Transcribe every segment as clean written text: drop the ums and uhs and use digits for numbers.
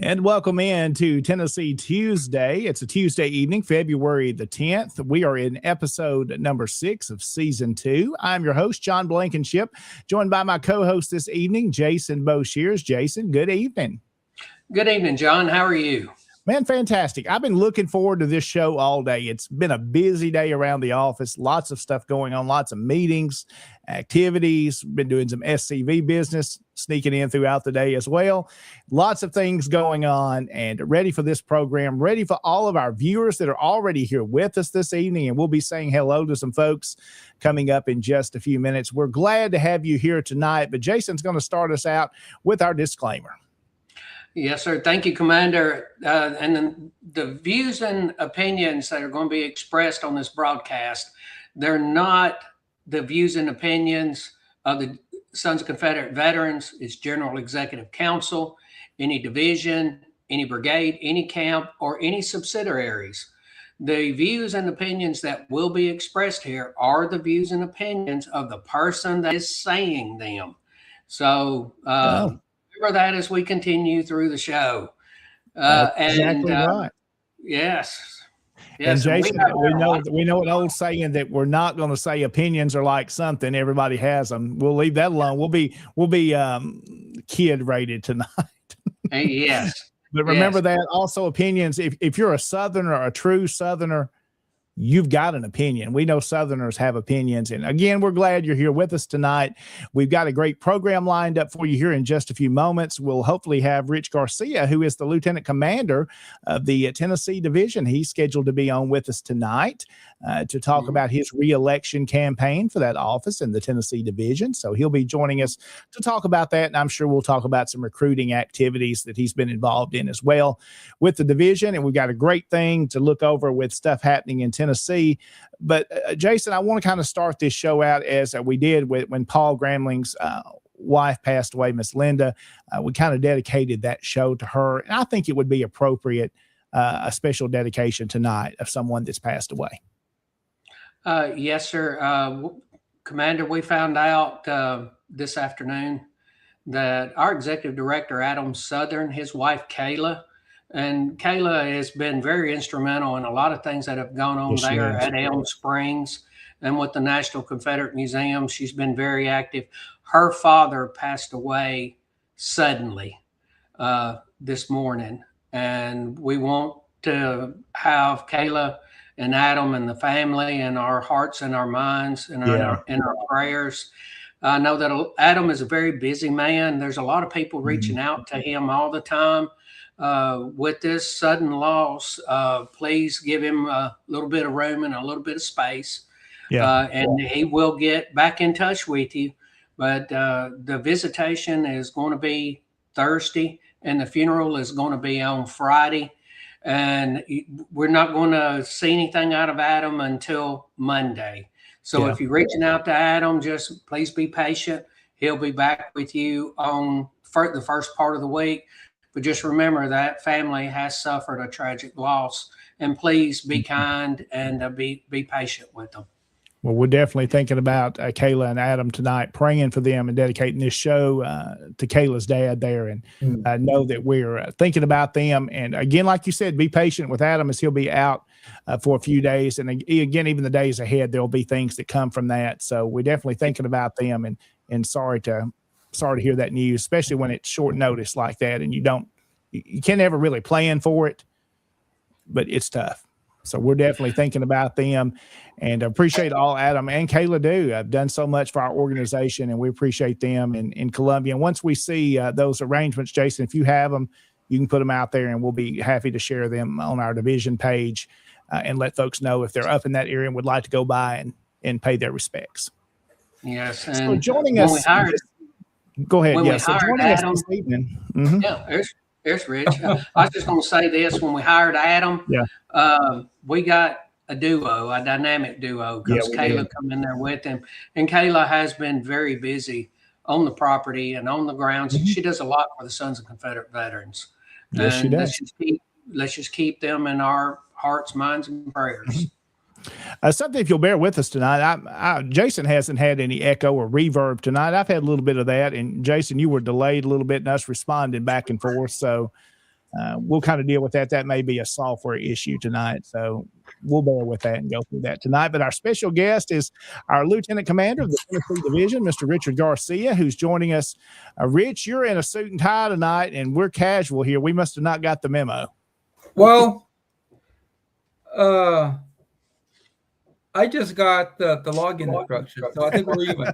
And welcome in to Tennessee Tuesday. It's a Tuesday evening, February the 10th. We are in episode number 6 of season 2. I'm your host, John Blankenship, joined by my co-host this evening, Jason Boshears. Jason, good evening. Good evening, John. How are you? Man, fantastic. I've been looking forward to this show all day. It's been a busy day around the office, lots of stuff going on, lots of meetings, activities, been doing some SCV business, sneaking in throughout the day as well. Lots of things going on, and ready for this program, ready for all of our viewers that are already here with us this evening, and we'll be saying hello to some folks coming up in just a few minutes. We're glad to have you here tonight, but Jason's going to start us out with our disclaimer. Yes, sir. Thank you, Commander. And the views and opinions that are going to be expressed on this broadcast, they're not the views and opinions of the Sons of Confederate Veterans. It's General Executive Council, any division, any brigade, any camp, or any subsidiaries. The views and opinions that will be expressed here are the views and opinions of the person that is saying them. So, remember that as we continue through the show. Exactly right. Yes. And Jason, we know an old saying that we're not going to say opinions are like something. Everybody has them. We'll leave that alone. We'll be kid rated tonight. Yes. But remember that also opinions. If you're a Southerner, a true Southerner, you've got an opinion. We know Southerners have opinions. And again, we're glad you're here with us tonight. We've got a great program lined up for you here in just a few moments. We'll hopefully have Rich Garcia, who is the Lieutenant Commander of the Tennessee Division. He's scheduled to be on with us tonight to talk about his re-election campaign for that office in the Tennessee Division. So he'll be joining us to talk about that. And I'm sure we'll talk about some recruiting activities that he's been involved in as well with the division. And we've got a great thing to look over with stuff happening in Tennessee. But Jason, I want to kind of start this show out as we did when Paul Gramling's wife passed away, Miss Linda. We kind of dedicated that show to her. And I think it would be appropriate, a special dedication tonight of someone that's passed away. Yes, sir. Commander, we found out this afternoon that our executive director, Adam Southern, his wife, Kayla, and Kayla has been very instrumental in a lot of things that have gone on there at Elm Springs and with the National Confederate Museum. She's been very active. Her father passed away suddenly this morning, and we want to have Kayla and Adam and the family in our hearts and our minds and in our prayers. I know that Adam is a very busy man. There's a lot of people reaching out to him all the time. With this sudden loss, please give him a little bit of room and a little bit of space. And he will get back in touch with you. But the visitation is going to be Thursday and the funeral is going to be on Friday. And we're not going to see anything out of Adam until Monday. So if you're reaching out to Adam, just please be patient. He'll be back with you on the first part of the week. But just remember that family has suffered a tragic loss, and please be kind and be patient with them. Well, we're definitely thinking about Kayla and Adam tonight, praying for them and dedicating this show to Kayla's dad there. And know that we're thinking about them. And again, like you said, be patient with Adam as he'll be out for a few days. And again, even the days ahead, there'll be things that come from that. So we're definitely thinking about them and sorry to hear that news, especially when it's short notice like that. And you can't ever really plan for it, but it's tough. So we're definitely thinking about them and appreciate all Adam and Kayla do. I've done so much for our organization, and we appreciate them in Columbia. And once we see those arrangements, Jason, if you have them, you can put them out there, and we'll be happy to share them on our division page and let folks know if they're up in that area and would like to go by and pay their respects. Yes. And so joining us. Go ahead. Yes. So joining Adam, us this evening. There's Rich. I was just going to say this. When we hired Adam, we got a dynamic duo, because Kayla come in there with him. And Kayla has been very busy on the property and on the grounds. She does a lot for the Sons of Confederate Veterans. Yes, she does. Let's just keep them in our hearts, minds, and prayers. Something, if you'll bear with us tonight, Jason hasn't had any echo or reverb tonight. I've had a little bit of that, and Jason, you were delayed a little bit, and us responded back and forth. So we'll kind of deal with that. That may be a software issue tonight, so we'll bear with that and go through that tonight. But our special guest is our Lieutenant Commander of the Tennessee Division, Mr. Richard Garcia, who's joining us. Rich, you're in a suit and tie tonight, and we're casual here. We must have not got the memo. Well, I just got the login instructions, so I think we're even.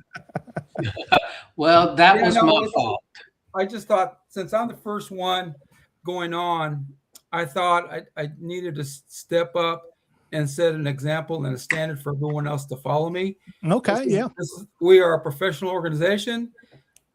Well, that was my fault. I just thought, since I'm the first one going on, I thought I needed to step up and set an example and a standard for everyone else to follow me. Okay, We are a professional organization.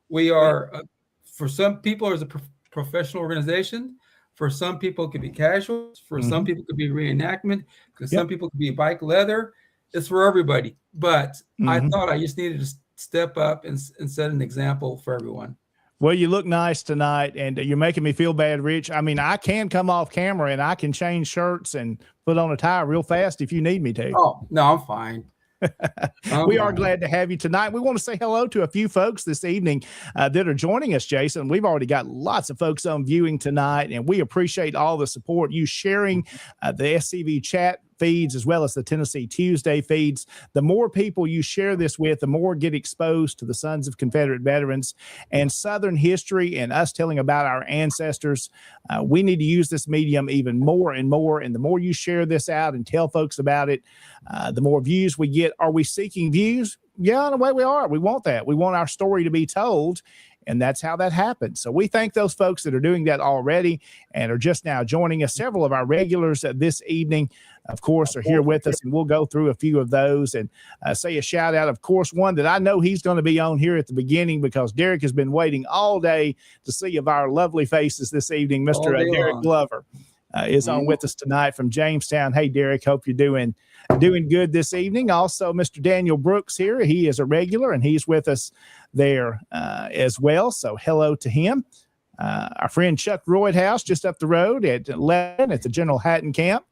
We are, for some people, it's a professional organization. For some people, it could be casual. For some people, it could be reenactment. Because some people could be bike leather. It's for everybody. But I thought I just needed to step up and set an example for everyone. Well, you look nice tonight, and you're making me feel bad, Rich. I mean, I can come off camera, and I can change shirts and put on a tie real fast if you need me to. Oh, no, I'm fine. We are glad to have you tonight. We want to say hello to a few folks this evening that are joining us, Jason. We've already got lots of folks on viewing tonight, and we appreciate all the support, you sharing the SCV chat feeds as well as the Tennessee Tuesday feeds. The more people you share this with, the more get exposed to the Sons of Confederate Veterans and Southern history and us telling about our ancestors. We need to use this medium even more and more. And the more you share this out and tell folks about it, the more views we get. Are we seeking views? Yeah, in a way we are. We want that. We want our story to be told. And that's how that happens. So we thank those folks that are doing that already and are just now joining us. Several of our regulars this evening, of course, are here with us, and we'll go through a few of those and say a shout out. Of course, one that I know he's going to be on here at the beginning because Derek has been waiting all day to see of our lovely faces this evening. Mr. Derek Glover is on with us tonight from Jamestown. Hey, Derek, hope you're doing good this evening. Also, Mr. Daniel Brooks here. He is a regular, and he's with us there as well. So hello to him. Our friend Chuck Roydhouse just up the road at 11 at the General Hatton Camp.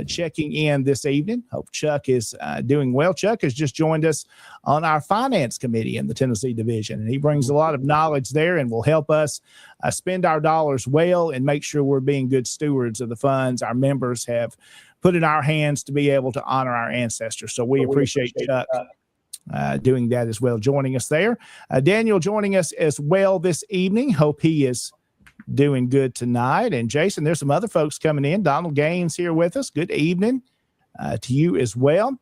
Checking in this evening. Hope Chuck is doing well. Chuck has just joined us on our finance committee in the Tennessee Division, and he brings a lot of knowledge there and will help us spend our dollars well and make sure we're being good stewards of the funds our members have put in our hands to be able to honor our ancestors. So we appreciate Chuck doing that as well, joining us there. Daniel joining us as well this evening. Hope he is doing good tonight. And Jason, there's some other folks coming in. Donald Gaines here with us. Good evening to you as well.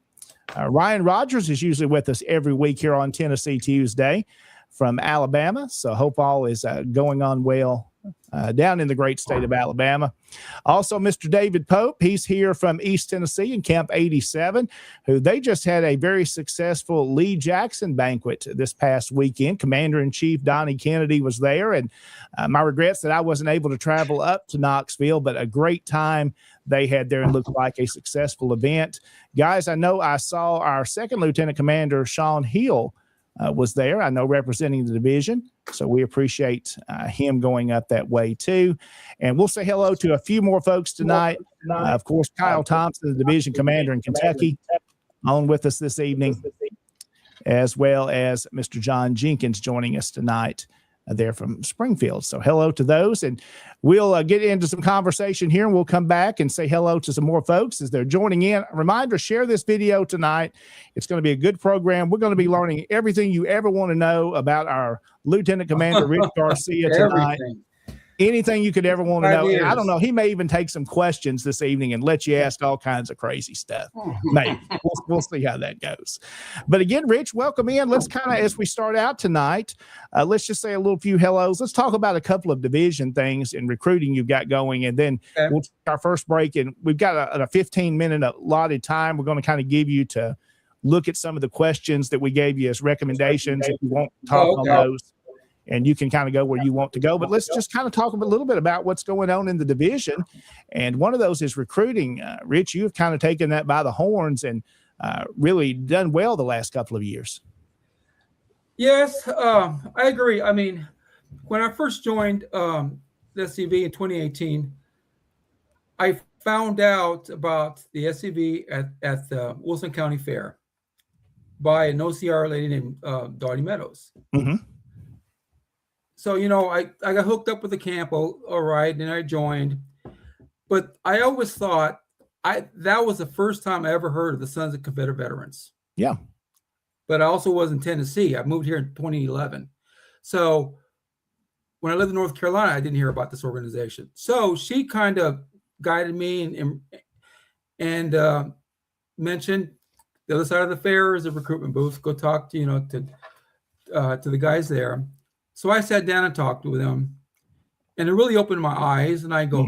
Ryan Rogers is usually with us every week here on Tennessee Tuesday from Alabama. So hope all is going on well down in the great state of Alabama. Also, Mr. David Pope, he's here from East Tennessee in Camp 87, who they just had a very successful Lee Jackson banquet this past weekend. Commander-in-Chief Donnie Kennedy was there, and my regrets that I wasn't able to travel up to Knoxville, but a great time they had there and looked like a successful event. Guys, I know I saw our second Lieutenant Commander, Sean Hill, was there, I know, representing the division. So we appreciate him going up that way too. And we'll say hello to a few more folks tonight. Of course, Kyle Thompson, the division commander in Kentucky, on with us this evening, as well as Mr. John Jenkins joining us tonight there from Springfield. So hello to those, and we'll get into some conversation here, and we'll come back and say hello to some more folks as they're joining in. A reminder, share this video tonight. It's going to be a good program. We're going to be learning everything you ever want to know about our Lieutenant Commander Rich Garcia tonight. Anything you could ever want to know. And I don't know. He may even take some questions this evening and let you ask all kinds of crazy stuff. Maybe. We'll see how that goes. But again, Rich, welcome in. Let's kind of, as we start out tonight, let's just say a few hellos. Let's talk about a couple of division things and recruiting you've got going. And then we'll take our first break. And we've got a 15-minute allotted time. We're going to kind of give you to look at some of the questions that we gave you as recommendations. If you want to talk on those, and you can kind of go where you want to go. But let's just kind of talk a little bit about what's going on in the division. And one of those is recruiting. Rich, you've kind of taken that by the horns and really done well the last couple of years. Yes, I agree. I mean, when I first joined the SCV in 2018, I found out about the SCV at the Wilson County Fair by an OCR lady named Dottie Meadows. Mm-hmm. so I got hooked up with the camp. All right, and I joined. But I always thought that was the first time I ever heard of the Sons of Confederate Veterans. Yeah. But I also was in Tennessee. I moved here in 2011. So when I lived in North Carolina, I didn't hear about this organization. So she kind of guided me and mentioned the other side of the fair is a recruitment booth. Go talk to the guys there. So I sat down and talked with them, and it really opened my eyes. And I go,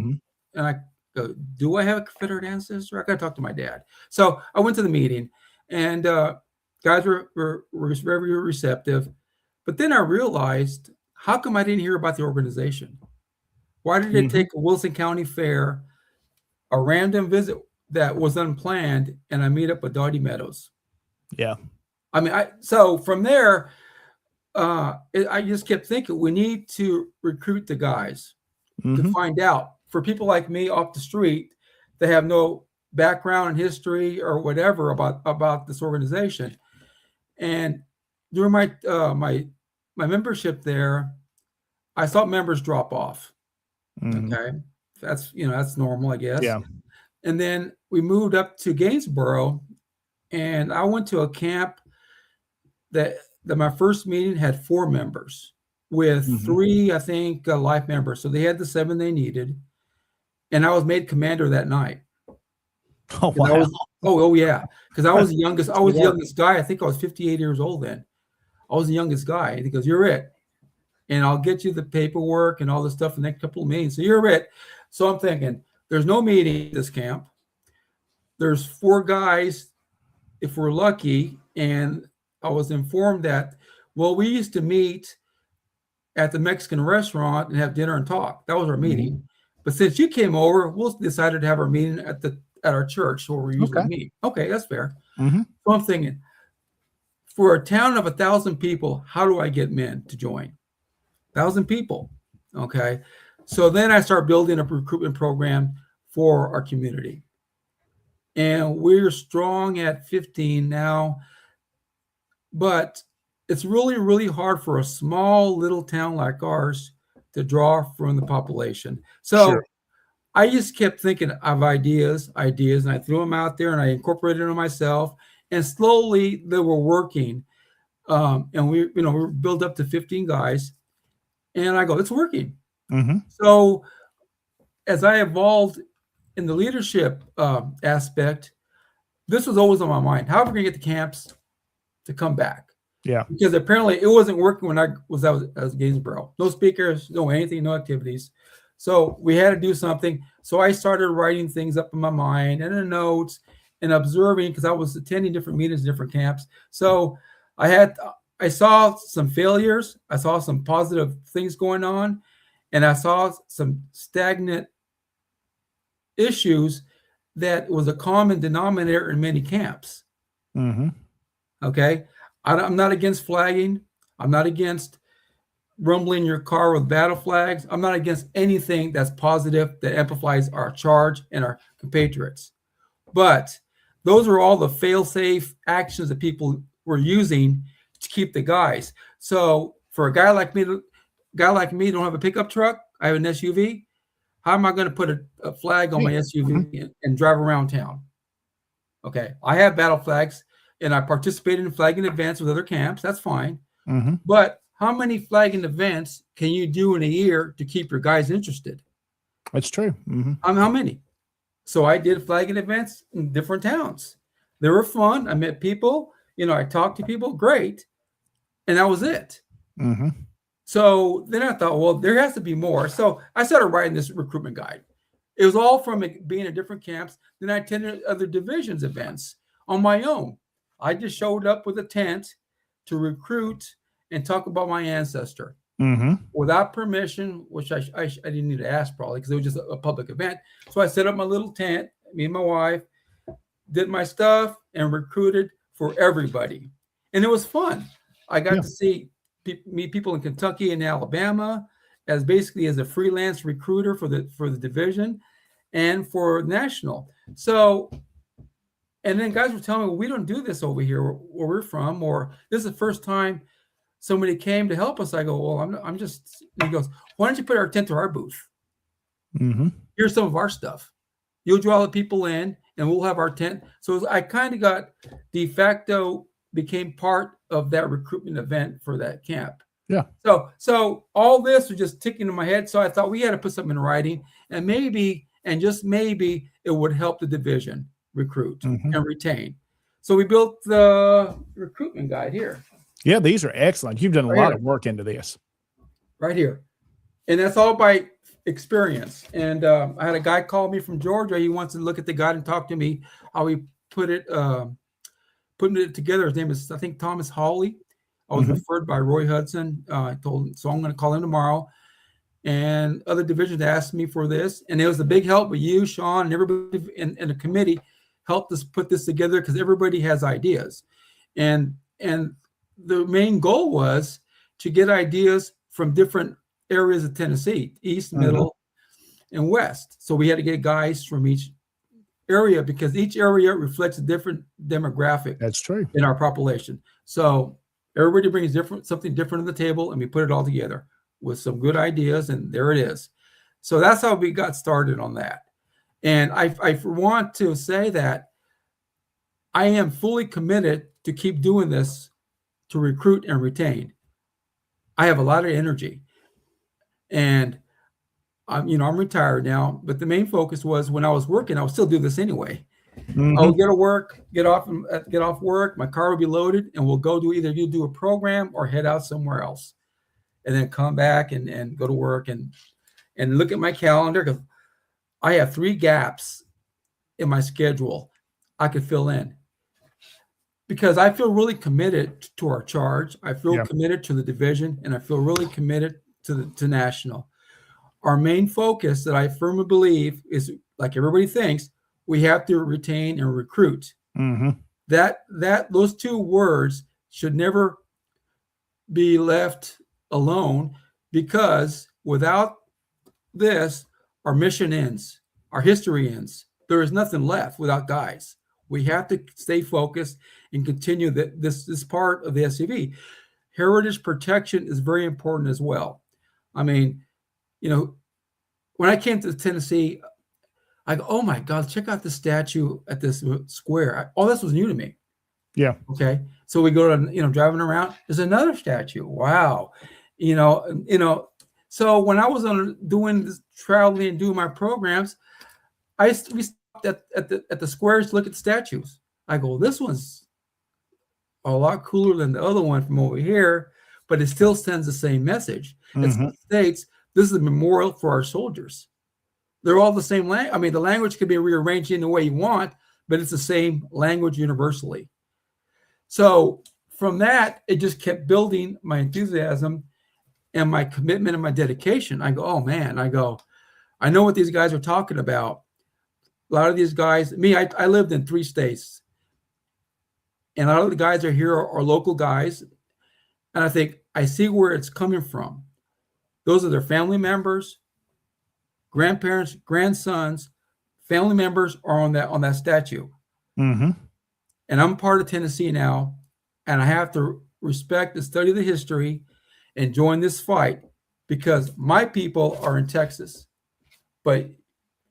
do I have a Confederate ancestor? I got to talk to my dad. So I went to the meeting, and guys were very receptive. But then I realized, how come I didn't hear about the organization? Why did it take a Wilson County Fair, a random visit that was unplanned, and I meet up with Dottie Meadows? Yeah. I mean, so from there, I just kept thinking, we need to recruit the guys to find out. For people like me off the street that have no background in history or whatever about this organization. And during my membership there, I saw members drop off. Okay. That's normal, I guess. Yeah. And then we moved up to Gainesboro, and I went to a camp that my first meeting had 4 members with 3, I think, life members. So they had the 7 they needed. And I was made commander that night. Oh, wow. Oh yeah. Because I was the youngest. I was the youngest guy. I think I was 58 years old then. I was the youngest guy. And he goes, "You're it. And I'll get you the paperwork and all this stuff in the next couple of meetings. So you're it." So I'm thinking, there's no meeting at this camp. There's 4 guys, if we're lucky. And I was informed that, well, we used to meet at the Mexican restaurant and have dinner and talk. That was our meeting. But since you came over, we'll decided to have our meeting at our church where we usually meet. Okay, that's fair. So I'm thinking, for a town of 1,000 people, how do I get men to join? 1,000 people. Okay. So then I start building a recruitment program for our community. And we're strong at 15 now. But it's really, really hard for a small little town like ours to draw from the population. So I just kept thinking of ideas, and I threw them out there and I incorporated them myself. And slowly they were working. And we built up to 15 guys. And I go, it's working. So as I evolved in the leadership aspect, this was always on my mind. How are we going to get the camps to come back? Yeah. Because apparently it wasn't working when I was Gainesboro. No speakers, no anything, no activities. So we had to do something. So I started writing things up in my mind and in notes and observing, because I was attending different meetings, different camps. So I saw some failures. I saw some positive things going on, and I saw some stagnant issues that was a common denominator in many camps. Okay. I'm not against flagging. I'm not against rumbling your car with battle flags. I'm not against anything that's positive, that amplifies our charge and our compatriots. But those are all the fail-safe actions that people were using to keep the guys. So for a guy like me, don't have a pickup truck, I have an SUV. How am I going to put a flag on my SUV and drive around town? Okay. I have battle flags, and I participated in flagging events with other camps. That's fine. But how many flagging events can you do in a year to keep your guys interested? That's true. How many? So I did flagging events in different towns. They were fun. I met people. I talked to people. Great. And that was it. So then I thought, well, there has to be more. So I started writing this recruitment guide. It was all from being in different camps. Then I attended other divisions events on my own. I just showed up with a tent to recruit and talk about my ancestor without permission, which I didn't need to ask probably, because it was just a public event. So I set up my little tent, me and my wife, did my stuff, and recruited for everybody. And it was fun. I got to meet people in Kentucky and Alabama as a freelance recruiter for the division and for national. So, and then guys were telling me, well, we don't do this over here where we're from, or this is the first time somebody came to help us. I go, well, I'm just, he goes, why don't you put our tent to our booth? Mm-hmm. Here's some of our stuff. You'll draw the people in and we'll have our tent. So I kind of got de facto became part of that recruitment event for that camp. Yeah. So all this was just ticking in my head. So I thought we had to put something in writing, and maybe, and just maybe, it would help the division recruit and retain. So we built the recruitment guide here. Yeah, these are excellent. You've done a Right lot here. of work into this. Right here. And that's all by experience. And I had a guy call me from Georgia. He wants to look at the guide and talk to me how we putting it together. His name is, I think, Thomas Hawley. I was referred by Roy Hudson. I told him, so I'm going to call him tomorrow. And other divisions asked me for this. And it was a big help with you, Sean, and everybody in the committee helped us put this together because everybody has ideas. And the main goal was to get ideas from different areas of Tennessee, east, middle, and west. So we had to get guys from each area because each area reflects a different demographic. That's true. In our population. So everybody brings something different to the table, and we put it all together with some good ideas, and there it is. So that's how we got started on that. And I want to say that I am fully committed to keep doing this to recruit and retain. I have a lot of energy, and I'm retired now, but the main focus was when I was working, I would still do this anyway. I would get off work, my car would be loaded, and we'll go do a program or head out somewhere else, and then come back and go to work and look at my calendar, because I have 3 gaps in my schedule I could fill in, because I feel really committed to our charge. I feel committed to the division, and I feel really committed to national. Our main focus that I firmly believe is, like everybody thinks, we have to retain and recruit. Those 2 words should never be left alone, because without this, our mission ends, our history ends. There is nothing left without guys. We have to stay focused and continue this part of the SCV. Heritage protection is very important as well. I mean, when I came to Tennessee, I go, oh my God, check out the statue at this square. All this was new to me. Yeah. Okay. So we go to, driving around, there's another statue. Wow. So when I was doing this, traveling and doing my programs, we stopped at the squares to look at the statues. I go, this one's a lot cooler than the other one from over here, but it still sends the same message. It states, this is a memorial for our soldiers. They're all the same language. I mean, the language can be rearranged in the way you want, but it's the same language universally. So from that, it just kept building my enthusiasm and my commitment and my dedication. I go, oh man, I know what these guys are talking about. A lot of these guys, I lived in 3 states, and a lot of the guys are here are local guys. And I think I see where it's coming from. Those are their family members, grandparents, grandsons, family members are on that statue. And I'm part of Tennessee now, and I have to respect and study the history and join this fight, because my people are in Texas, but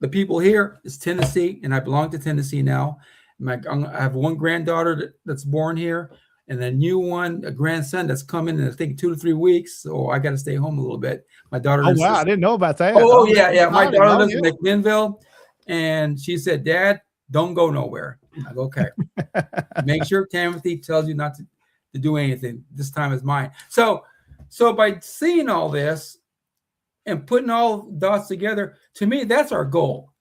the people here is Tennessee, and I belong to Tennessee now. I have one granddaughter that's born here, and a new one, a grandson that's coming in, I think 2 to 3 weeks. So I got to stay home a little bit. My daughter. Oh, wow. I didn't know about that. Oh, yeah. My daughter lives in McMinnville, and she said, Dad, don't go nowhere. I go, okay. Make sure Timothy tells you not to do anything. This time is mine. So by seeing all this and putting all dots together, to me, that's our goal.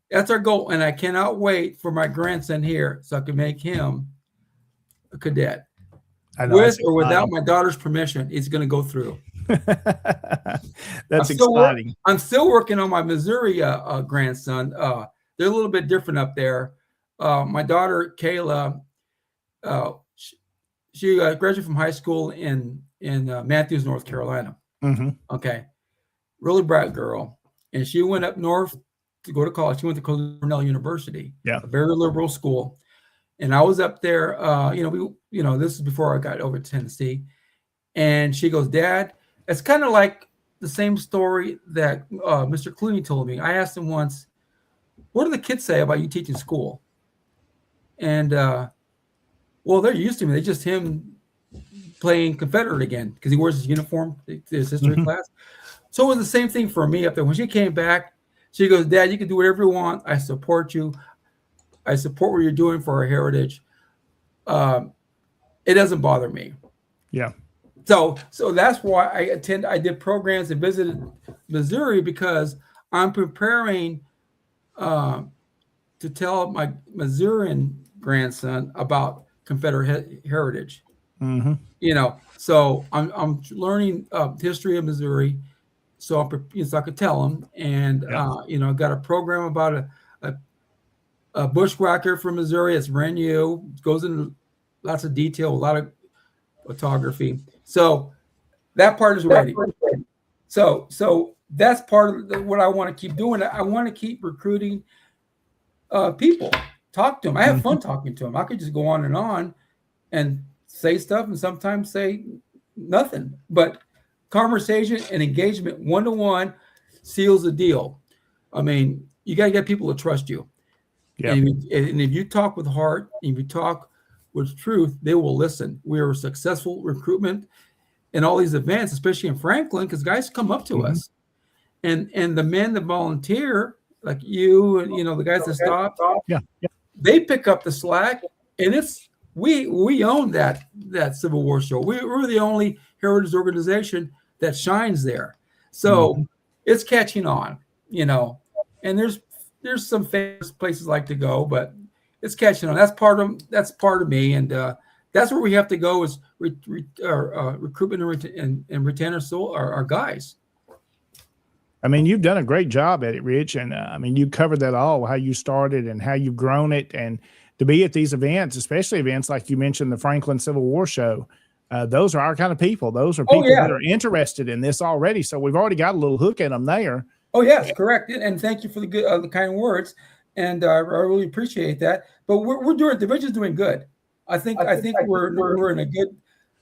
That's our goal. And I cannot wait for my grandson here so I can make him a cadet. With or without my daughter's permission, he's going to go through. That's exciting. I'm still working on my Missouri grandson. They're a little bit different up there. My daughter, Kayla, she graduated from high school in Matthews, North Carolina. Okay. Really bright girl. And she went up north to go to college. She went to Cornell University, a very liberal school. And I was up there, this is before I got over to Tennessee. And she goes, Dad, it's kind of like the same story that Mr. Clooney told me. I asked him once, what do the kids say about you teaching school? And, well, they're used to me. They just him playing Confederate again because he wears his uniform, his history class. So it was the same thing for me up there. When she came back, she goes, Dad, you can do whatever you want. I support you. I support what you're doing for our heritage. It doesn't bother me. Yeah. So that's why I did programs and visited Missouri, because I'm preparing to tell my Missourian grandson about Confederate heritage. Mm-hmm. You know, so I'm learning history of Missouri, so I could tell him. And you know, got a program about a bushwhacker from Missouri. It's brand new. It goes into lots of detail, a lot of photography. So that part is ready. So that's part of what I want to keep doing. I want to keep recruiting people. Talk to them. I have fun talking to them. I could just go on and say stuff and sometimes say nothing. But conversation and engagement one-to-one seals the deal. I mean, you got to get people to trust you. Yeah. And if you talk with heart, if you talk with truth, they will listen. We are a successful recruitment in all these events, especially in Franklin, because guys come up to us. And the men that volunteer, like you and, you know, the guys that stop, they pick up the slack. And it's we own that Civil War show. We're the only heritage organization that shines there. So it's catching on, you know. And there's some famous places like to go, but it's catching on. That's part of me, and that's where we have to go is recruitment and retain our guys. I mean, you've done a great job at it, Rich, and I mean, you covered that all, how you started and how you've grown it, and to be at these events, especially events like you mentioned, the Franklin Civil War Show. Those are our kind of people. Those are people that are interested in this already. So we've already got a little hook in them there. Oh, yes, correct. And thank you for the good, the kind words. And I really appreciate that. But division's doing good. I think we're in a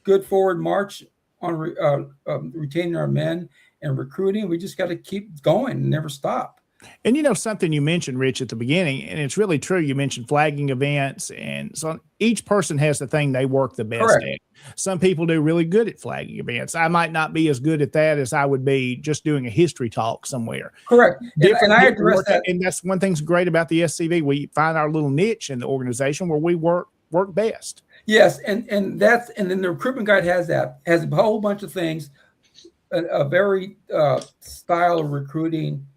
good forward march on retaining our men and recruiting. We just got to keep going and never stop. And you know, something you mentioned, Rich, at the beginning, and it's really true. You mentioned flagging events, and so each person has the thing they work the best at. Some people do really good at flagging events. I might not be as good at that as I would be just doing a history talk somewhere. Correct. And I address that. And that's one thing's great about the SCV. We find our little niche in the organization where we work best. Yes, and then the recruitment guide has a whole bunch of things, a very style of recruiting,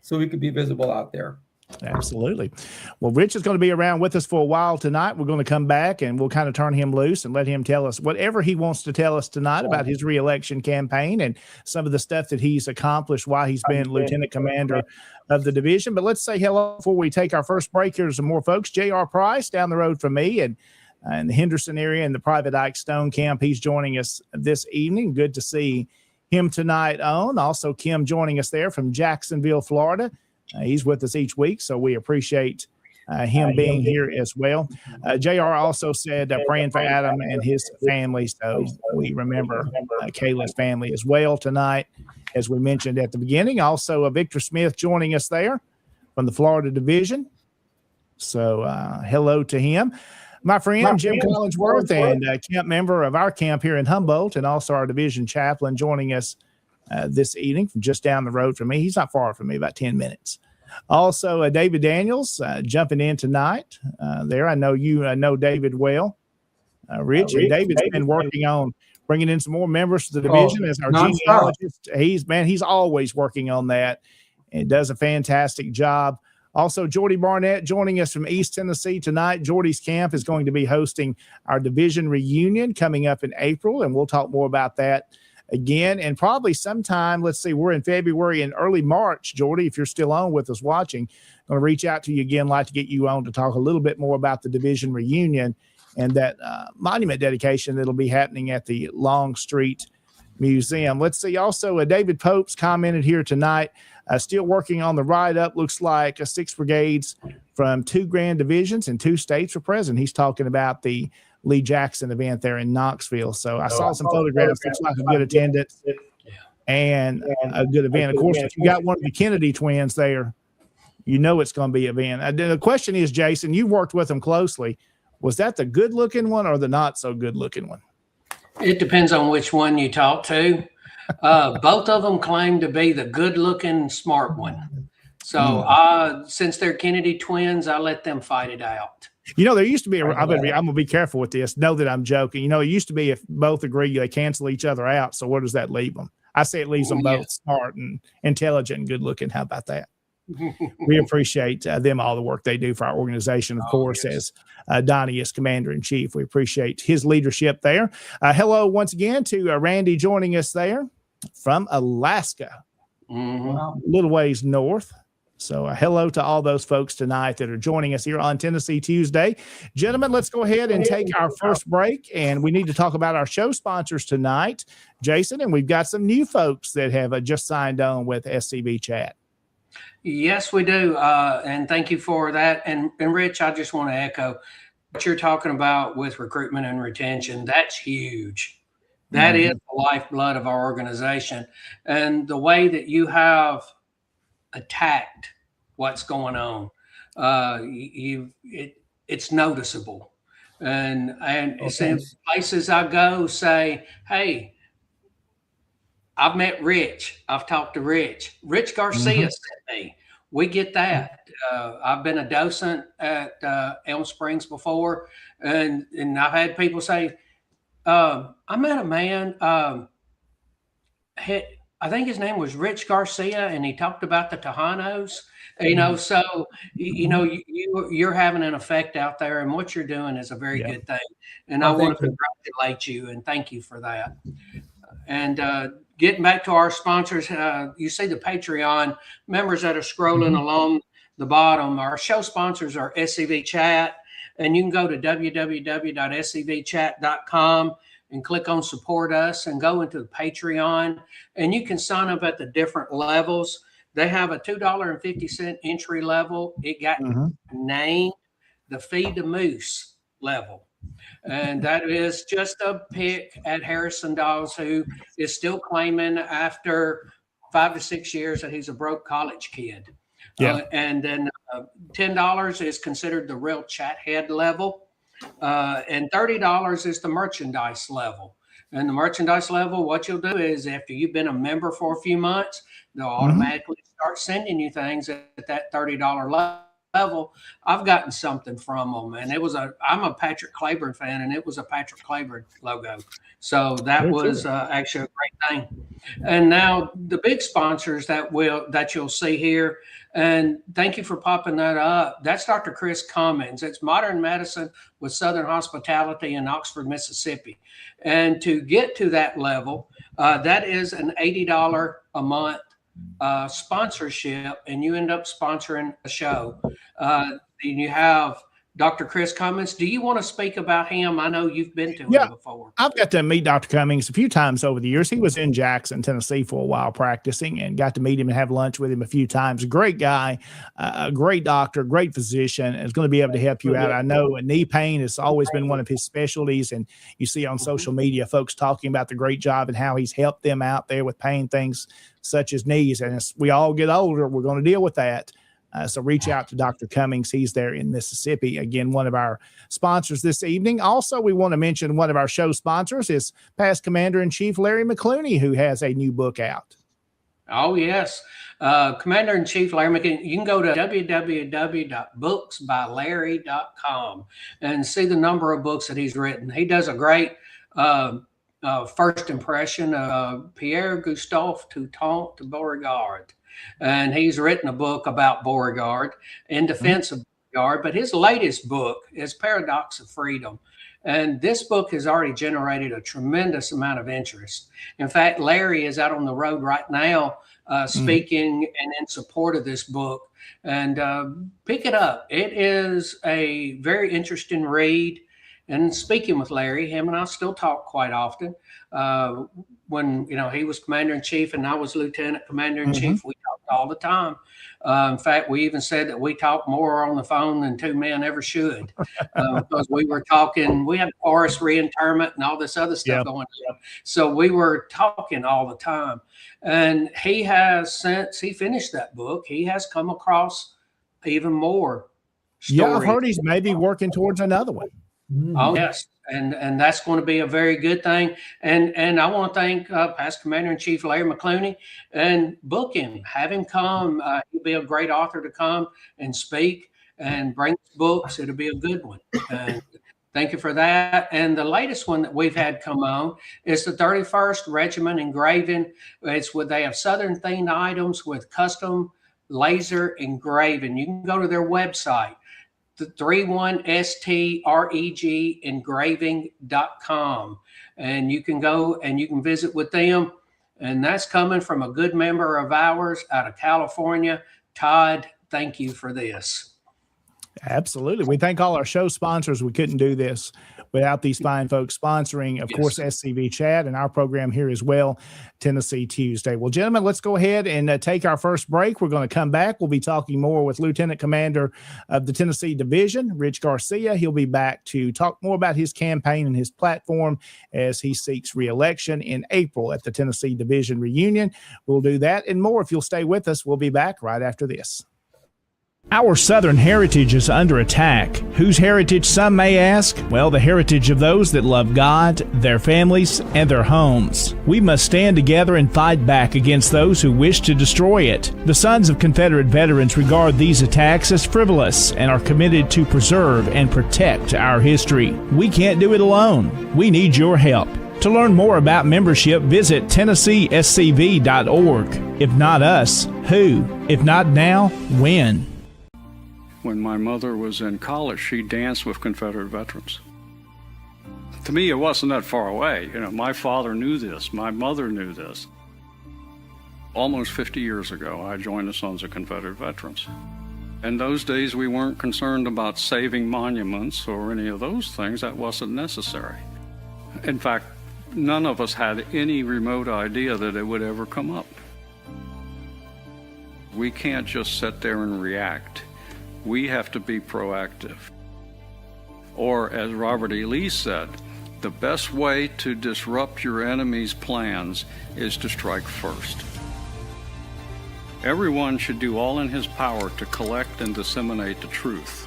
so we could be visible out there. Absolutely. Well, Rich is going to be around with us for a while tonight. We're going to come back and we'll kind of turn him loose and let him tell us whatever he wants to tell us tonight about his reelection campaign and some of the stuff that he's accomplished while he's been lieutenant commander of the division. But let's say hello before we take our first break. Here's some more folks. J.R. Price down the road from me and in the Henderson area in the Private Ike Stone camp. He's joining us this evening. Good to see him tonight on. Also, Kim joining us there from Jacksonville, Florida. He's with us each week, so we appreciate him being here as well. JR also said praying for Adam and his family, so we remember Kayla's family as well tonight, as we mentioned at the beginning. Also, Victor Smith joining us there from the Florida Division, so hello to him. My friend Jim Collinsworth, and camp member of our camp here in Humboldt, and also our division chaplain, joining us this evening from just down the road from me. He's not far from me, about 10 minutes. Also, David Daniels jumping in tonight. There, I know you know David well, Rich. And David's been working on bringing in some more members to the division as our genealogist. He's always working on that and does a fantastic job. Also, Jordy Barnett joining us from East Tennessee tonight. Jordy's camp is going to be hosting our division reunion coming up in April, and we'll talk more about that again. And probably sometime, let's see, we're in February and early March. Jordy, if you're still on with us watching, I'm going to reach out to you again, like to get you on to talk a little bit more about the division reunion and that monument dedication that'll be happening at the Longstreet Museum. Let's see. Also, David Pope's commented here tonight. Still working on the write-up. Looks like 6 brigades from 2 grand divisions in 2 states were present. He's talking about the Lee Jackson event there in Knoxville. So I saw some photographs. Looks like a good attendance and a good event. Of course, if you got one of the Kennedy twins there, you know it's going to be an event. The question is, Jason, you've worked with them closely. Was that the good-looking one or the not-so-good-looking one? It depends on which one you talk to. Both of them claim to be the good-looking, smart one. So since they're Kennedy twins, I let them fight it out. You know, there used to be, I'm going to be careful with this. Know that I'm joking. You know, it used to be if both agree, they cancel each other out. So where does that leave them? I say it leaves them both smart and intelligent and good looking. How about that? We appreciate them, all the work they do for our organization, of course, as Donnie is commander-in-chief. We appreciate his leadership there. Hello once again to Randy joining us there from Alaska, a little ways north. So hello to all those folks tonight that are joining us here on Tennessee Tuesday. Gentlemen, let's go ahead and take our first break, and we need to talk about our show sponsors tonight, Jason, and we've got some new folks that have just signed on with SCB Chat. Yes, we do. And thank you for that. And Rich, I just want to echo what you're talking about with recruitment and retention. That's huge. That is the lifeblood of our organization. And the way that you have attacked what's going on, it's noticeable. And since places I go say, hey, I've met Rich. I've talked to Rich. Rich Garcia sent me. We get that. I've been a docent at Elm Springs before, and I've had people say, I met a man. I think his name was Rich Garcia, and he talked about the Tejanos. You know, so you're having an effect out there, and what you're doing is a very good thing. And I want to congratulate you and thank you for that. And getting back to our sponsors, you see the Patreon members that are scrolling along the bottom. Our show sponsors are SCV Chat, and you can go to www.scvchat.com and click on support us and go into the Patreon, and you can sign up at the different levels. They have a $2.50 entry level. It got named the Feed the Moose level. And that is just a pick at Harrison Dawes, who is still claiming after 5 to 6 years that he's a broke college kid. And then $10 is considered the real chat head level. And $30 is the merchandise level. And the merchandise level, what you'll do is after you've been a member for a few months, they'll automatically start sending you things at that $30 level. I've gotten something from them, and I'm a Patrick Claiborne fan, and it was a Patrick Claiborne logo. So that was actually a great thing. And now the big sponsors that you'll see here, and thank you for popping that up. That's Dr. Chris Cummings. It's Modern Medicine with Southern Hospitality in Oxford, Mississippi. And to get to that level, that is an $80 a month sponsorship, and you end up sponsoring a show. And you have Dr. Chris Cummings. Do you want to speak about him? I know you've been to him before. I've got to meet Dr. Cummings a few times over the years. He was in Jackson, Tennessee for a while practicing, and got to meet him and have lunch with him a few times. Great guy, a great doctor, great physician, and is going to be able to help you out. I know knee pain has always been one of his specialties, and you see on social media folks talking about the great job and how he's helped them out there with pain things such as knees. And as we all get older, we're going to deal with that. So reach out to Dr. Cummings. He's there in Mississippi. Again, one of our sponsors this evening. Also, we want to mention one of our show sponsors is past Commander-in-Chief Larry McClooney, who has a new book out. Oh, yes. Commander-in-Chief Larry McClooney. You can go to www.booksbylarry.com and see the number of books that he's written. He does a great first impression of Pierre Gustave Toutant de Beauregard. And he's written a book about Beauregard in defense of Beauregard. But his latest book is Paradox of Freedom. And this book has already generated a tremendous amount of interest. In fact, Larry is out on the road right now speaking and in support of this book. And pick it up. It is a very interesting read. And speaking with Larry, him and I still talk quite often. When he was Commander-in-Chief and I was Lieutenant Commander-in-Chief, we talked all the time. In fact, we even said that we talk more on the phone than two men ever should, because we were talking. We had forest reinterment and all this other stuff going on, so we were talking all the time. And he has, since he finished that book, he has come across even more stories. Yeah, I've heard he's maybe working towards another one. Oh yes, and that's going to be a very good thing. And I want to thank past Commander in Chief Larry McClooney, and book him, have him come. He'll be a great author to come and speak and bring books. It'll be a good one. And thank you for that. And the latest one that we've had come on is the 31st Regiment Engraving. It's where they have Southern themed items with custom laser engraving. You can go to their website, the 31streg engraving.com, and you can go and you can visit with them. And that's coming from a good member of ours out of California. Todd, thank you for this. Absolutely. We thank all our show sponsors. We couldn't do this without these fine folks sponsoring, of course, SCV Chat and our program here as well, Tennessee Tuesday. Well, gentlemen, let's go ahead and take our first break. We're going to come back. We'll be talking more with Lieutenant Commander of the Tennessee Division, Rich Garcia. He'll be back to talk more about his campaign and his platform as he seeks re-election in April at the Tennessee Division reunion. We'll do that and more. If you'll stay with us, we'll be back right after this. Our Southern heritage is under attack. Whose heritage, some may ask? Well, the heritage of those that love God, their families, and their homes. We must stand together and fight back against those who wish to destroy it. The Sons of Confederate Veterans regard these attacks as frivolous and are committed to preserve and protect our history. We can't do it alone. We need your help. To learn more about membership, visit TennesseeSCV.org. If not us, who? If not now, when? When my mother was in college, she danced with Confederate veterans. To me, it wasn't that far away. You know, my father knew this. My mother knew this. Almost 50 years ago, I joined the Sons of Confederate Veterans. In those days, we weren't concerned about saving monuments or any of those things. That wasn't necessary. In fact, none of us had any remote idea that it would ever come up. We can't just sit there and react. We have to be proactive. Or, as Robert E. Lee said, the best way to disrupt your enemy's plans is to strike first. Everyone should do all in his power to collect and disseminate the truth,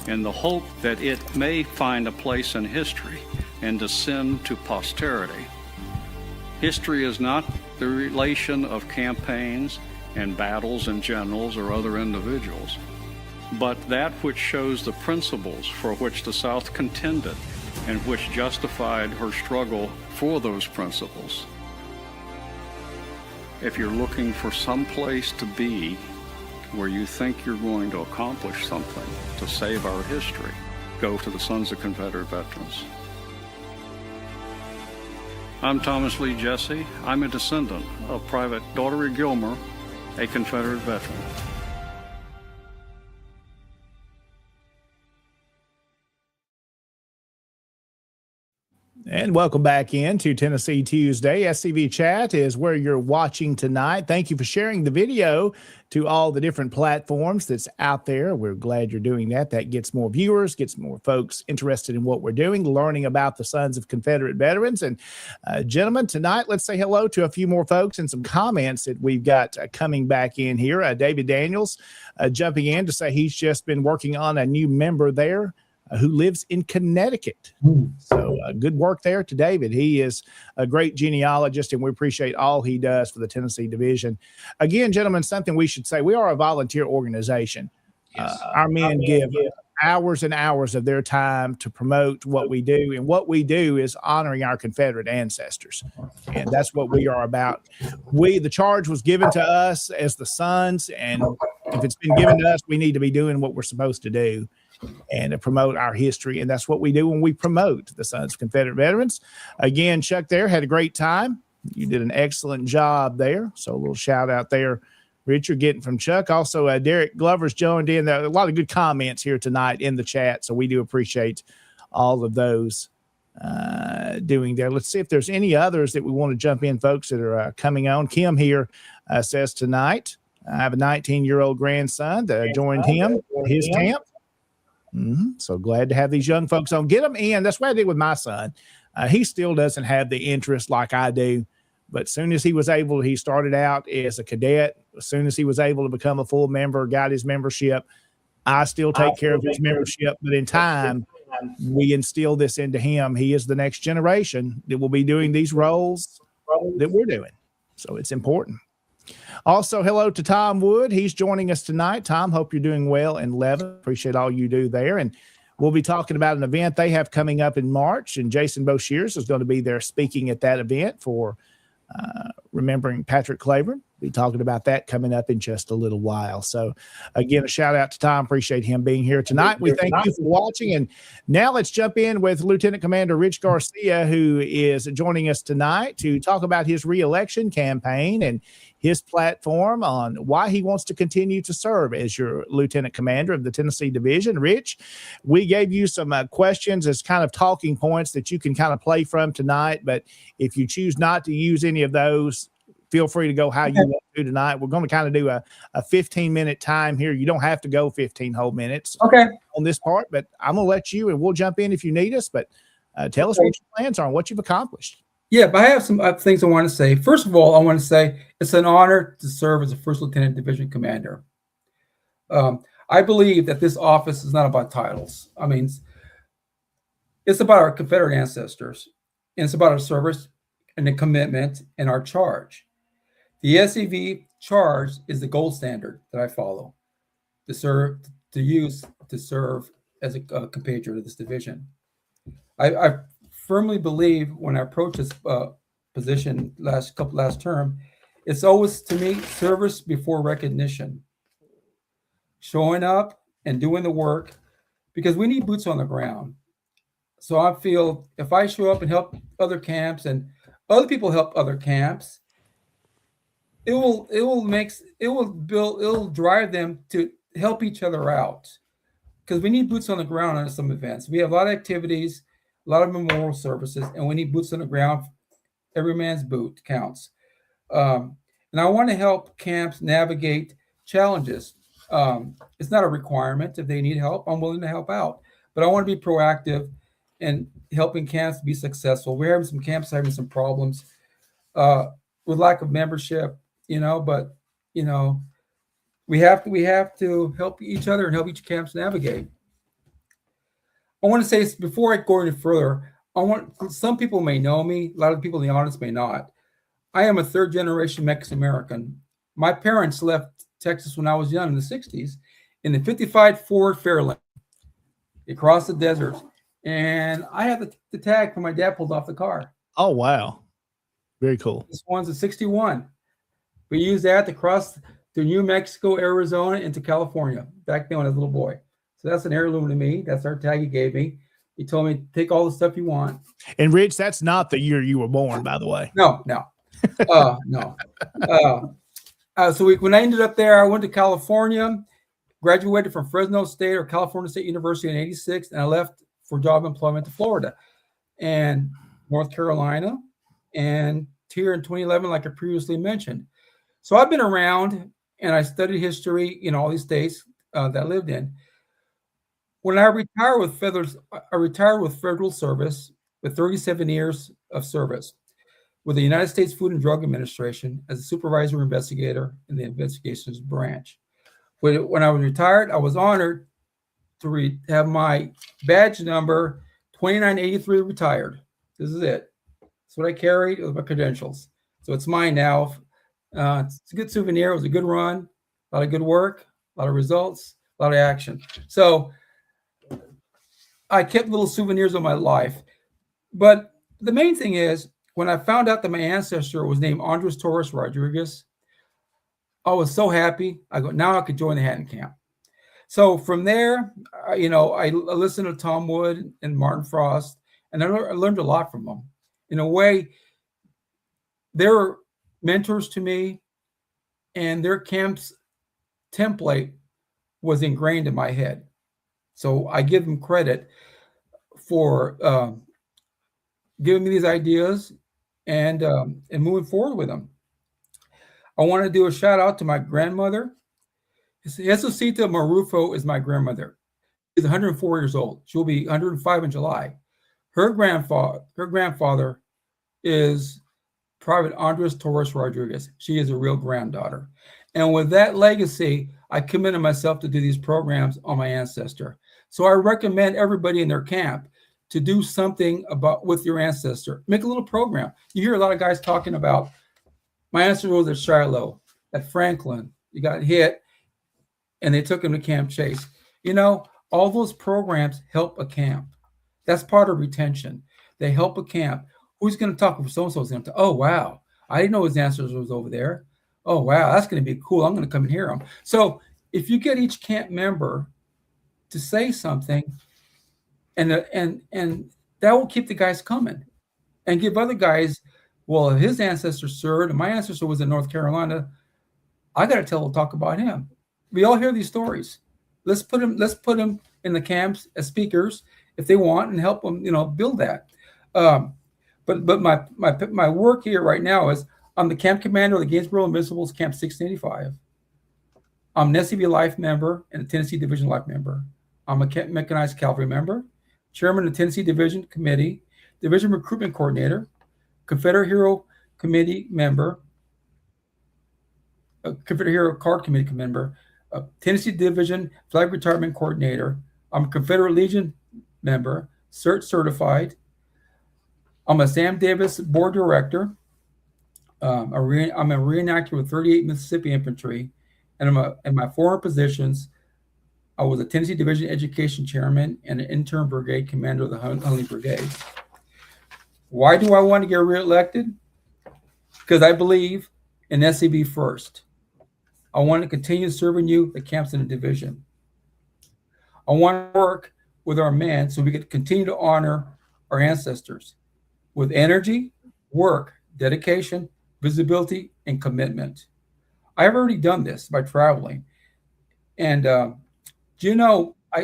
in the hope that it may find a place in history and descend to posterity. History is not the relation of campaigns and battles and generals or other individuals, but that which shows the principles for which the South contended and which justified her struggle for those principles. If you're looking for some place to be where you think you're going to accomplish something to save our history, go to the Sons of Confederate Veterans. I'm Thomas Lee Jesse. I'm a descendant of Private Daughtery Gilmer, a Confederate veteran. And welcome back into Tennessee Tuesday. SCV Chat is where you're watching tonight. Thank you for sharing the video to all the different platforms that's out there. We're glad you're doing that. That gets more viewers, gets more folks interested in what we're doing, learning about the Sons of Confederate Veterans. And gentlemen, tonight, let's say hello to a few more folks and some comments that we've got coming back in here. David Daniels jumping in to say he's just been working on a new member there who lives in Connecticut. So good work there to David. He is a great genealogist, and we appreciate all he does for the Tennessee Division. Again, gentlemen, something we should say, we are a volunteer organization. Yes. Our men give hours and hours of their time to promote what we do, and what we do is honoring our Confederate ancestors, and that's what we are about. The charge was given to us as the Sons, and if it's been given to us, we need to be doing what we're supposed to do and to promote our history. And that's what we do when we promote the Sons of Confederate Veterans. Again, Chuck there had a great time. You did an excellent job there. So a little shout out there, Richard, getting from Chuck. Also, Derek Glover's joined in. There are a lot of good comments here tonight in the chat. So we do appreciate all of those doing there. Let's see if there's any others that we want to jump in, folks, that are coming on. Kim here says tonight, I have a 19-year-old grandson that joined his camp. So glad to have these young folks on. Get them in. That's what I did with my son. He still doesn't have the interest like I do. But as soon as he was able, he started out as a cadet. As soon as he was able to become a full member, got his membership, I still take care of his membership. But in time, we instill this into him. He is the next generation that will be doing these roles that we're doing. So it's important. Also, hello to Tom Wood. He's joining us tonight. Tom, hope you're doing well in Lebanon. Appreciate all you do there. And we'll be talking about an event they have coming up in March. And Jason Boshears is going to be there speaking at that event for remembering Patrick Claiborne. Be talking about that coming up in just a little while. So again, a shout out to Tom. Appreciate him being here tonight. We thank you for watching. And now let's jump in with Lieutenant Commander Rich Garcia, who is joining us tonight to talk about his reelection campaign and his platform on why he wants to continue to serve as your Lieutenant Commander of the Tennessee Division. Rich, we gave you some questions as kind of talking points that you can kind of play from tonight. But if you choose not to use any of those, feel free to go how you want to tonight. We're going to kind of do a 15-minute time here. You don't have to go 15 whole minutes on this part, but I'm going to let you, and we'll jump in if you need us. But tell us what your plans are and what you've accomplished. Yeah, but I have some things I want to say. First of all, I want to say it's an honor to serve as a First Lieutenant Division Commander. I believe that this office is not about titles. I mean, it's about our Confederate ancestors, and it's about our service and the commitment and our charge. The SCV charge is the gold standard that I follow to serve as a compatriot of this division. I firmly believe when I approach this position last term, it's always to me service before recognition. Showing up and doing the work, because we need boots on the ground. So I feel if I show up and help other camps and other people help other camps, it will drive them to help each other out, because we need boots on the ground on some events. We have a lot of activities, a lot of memorial services, and we need boots on the ground. Every man's boot counts. And I want to help camps navigate challenges. It's not a requirement. If they need help, I'm willing to help out. But I want to be proactive in helping camps be successful. We're having some camps having some problems with lack of membership, but we have to help each other and help each camps navigate. I want to say this before I go any further. Some people may know me. A lot of people in the audience may not. I am a third generation Mexican American. My parents left Texas when I was young in the 60s in the 55 Ford Fairlane. They crossed the desert, and I have the tag from my dad pulled off the car. Oh, wow. Very cool. This one's a 61. We used that to cross to New Mexico, Arizona, into California back then when I was a little boy. So that's an heirloom to me. That's our tag he gave me. He told me, take all the stuff you want. And Rich, that's not the year you were born, by the way. No. So when I ended up there, I went to California, graduated from Fresno State or California State University in 86, and I left for job employment to Florida and North Carolina, and here in 2011, like I previously mentioned. So I've been around, and I studied history in all these states that I lived in. When I retired with federal service with 37 years of service with the United States Food and Drug Administration as a supervisor investigator in the investigations branch. When I was retired, I was honored to have my badge number 2983 retired. This is it. That's what I carried with my credentials. So it's mine now. It's a good souvenir. It was a good run, a lot of good work, a lot of results, a lot of action. So I kept little souvenirs of my life. But the main thing is, when I found out that my ancestor was named Andres Torres Rodriguez, I was so happy. I go, now I could join the Hatton camp. So from there, I listened to Tom Wood and Martin Frost, and I learned a lot from them. In a way, they're mentors to me, and their camp's template was ingrained in my head. So I give them credit for giving me these ideas and moving forward with them. I want to do a shout out to my grandmother. Jesucita Marufo is my grandmother. She's 104 years old. She'll be 105 in July. Her grandfather is Private Andres Torres Rodriguez. She is a real granddaughter. And with that legacy, I committed myself to do these programs on my ancestor. So I recommend everybody in their camp to do something with your ancestor. Make a little program. You hear a lot of guys talking about, my ancestor was at Shiloh, at Franklin. You got hit, and they took him to Camp Chase. You know, all those programs help a camp. That's part of retention. They help a camp. Who's going to talk with so-and-so's going to, oh, wow, I didn't know his ancestor was over there. Oh, wow, that's going to be cool. I'm going to come and hear him. So if you get each camp member to say something, and that will keep the guys coming and give other guys, well, if his ancestor served and my ancestor was in North Carolina, I got to talk about him. We all hear these stories. Let's put them in the camps as speakers if they want, and help them, build that. But my work here right now is I'm the camp commander of the Gainesboro Invincibles Camp 1685. I'm an SCV Life member and a Tennessee Division Life member. I'm a mechanized cavalry member, chairman of the Tennessee Division Committee, Division Recruitment Coordinator, Confederate Hero Committee member, Confederate Hero Card Committee member, Tennessee Division Flag Retirement Coordinator. I'm a Confederate Legion member, CERT certified. I'm a Sam Davis board director. I'm a reenactor with 38 Mississippi Infantry, and in my former positions, I was a Tennessee Division Education Chairman and an interim brigade commander of the Hunley Brigade. Why do I want to get reelected? Because I believe in SCV first. I want to continue serving you, the camps in the division. I want to work with our men so we can continue to honor our ancestors with energy, work, dedication, visibility, and commitment. I've already done this by traveling. And I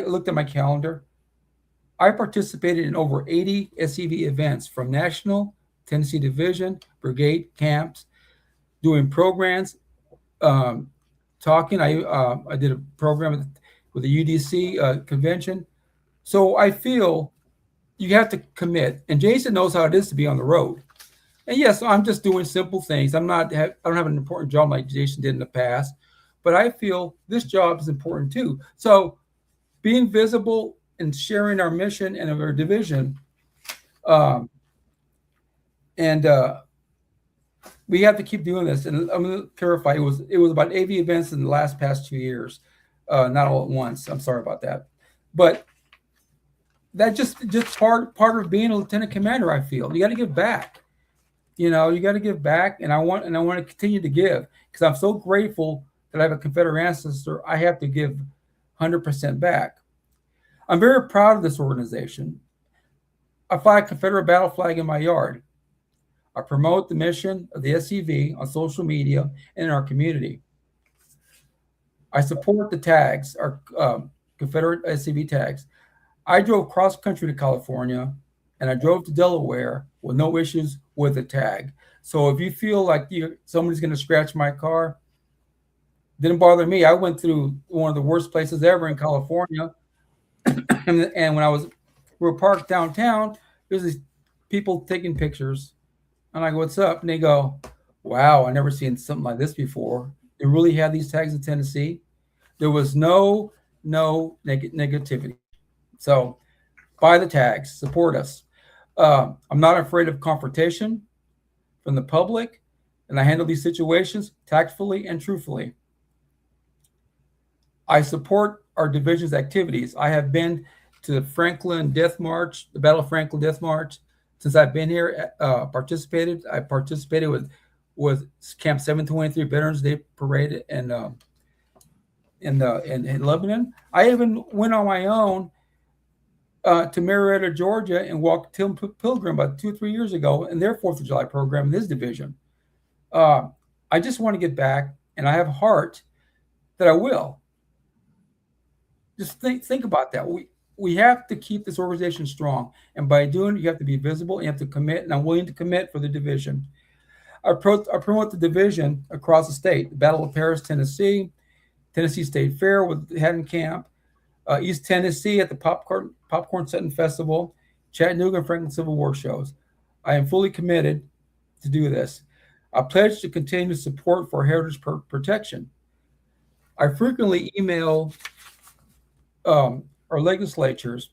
looked at my calendar. I participated in over 80 SCV events from National, Tennessee Division, Brigade, camps, doing programs, talking. I did a program with the UDC convention. So I feel you have to commit. And Jason knows how it is to be on the road. And yes, I'm just doing simple things. I don't have an important job like Jason did in the past, but I feel this job is important too. So being visible and sharing our mission and our division, we have to keep doing this. And I'm going to clarify, it was about 80 events in the past 2 years, not all at once. I'm sorry about that, but that just part of being a lieutenant commander. I feel you got to give back. You got to give back, and I want to continue to give because I'm so grateful that I have a Confederate ancestor. I have to give 100% back. I'm very proud of this organization. I fly a Confederate battle flag in my yard. I promote the mission of the SCV on social media and in our community. I support the tags, our Confederate SCV tags. I drove cross country to California, and I drove to Delaware with no issues with the tag. So if you feel like somebody's going to scratch my car, didn't bother me. I went through one of the worst places ever in California. And when we were parked downtown, there's these people taking pictures. And I go, what's up? And they go, wow, I never seen something like this before. They really had these tags in Tennessee. There was no negativity. So buy the tags, support us. I'm not afraid of confrontation from the public, and I handle these situations tactfully and truthfully. I support our division's activities. I have been to the Franklin Death March, the Battle of Franklin Death March, since I've been here. I participated with Camp 723 Veterans Day Parade in Lebanon. I even went on my own to Marietta, Georgia, and walked Tim Pilgrim about 2 or 3 years ago in their 4th of July program in his division. I just want to get back, and I have heart that I will. Just think about that. We have to keep this organization strong, and by doing it, you have to be visible. You have to commit, and I'm willing to commit for the division. I promote the division across the state. The Battle of Paris, Tennessee, Tennessee State Fair with Haddon Camp, East Tennessee at the Popcorn Setting Festival, Chattanooga and Franklin Civil War shows. I am fully committed to do this. I pledge to continue support for heritage protection. I frequently email our legislatures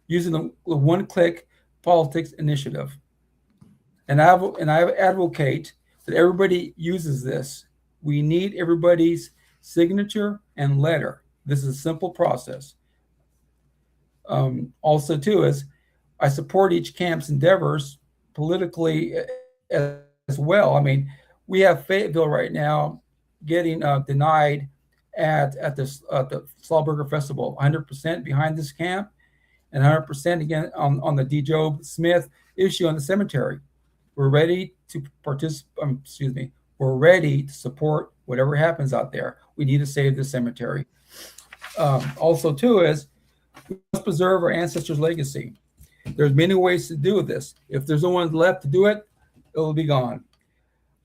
using the one-click politics initiative. And I advocate that everybody uses this. We need everybody's signature and letter. This is a simple process. Also, too, is I support each camp's endeavors politically as well. I mean, we have Fayetteville right now getting denied at the Slawburger Festival. 100% behind this camp, and 100% again on the D. Job Smith issue on the cemetery. We're ready to participate. We're ready to support whatever happens out there. We need to save the cemetery. Also, too, is we must preserve our ancestors' legacy. There's many ways to do this. If there's no one left to do it, it will be gone.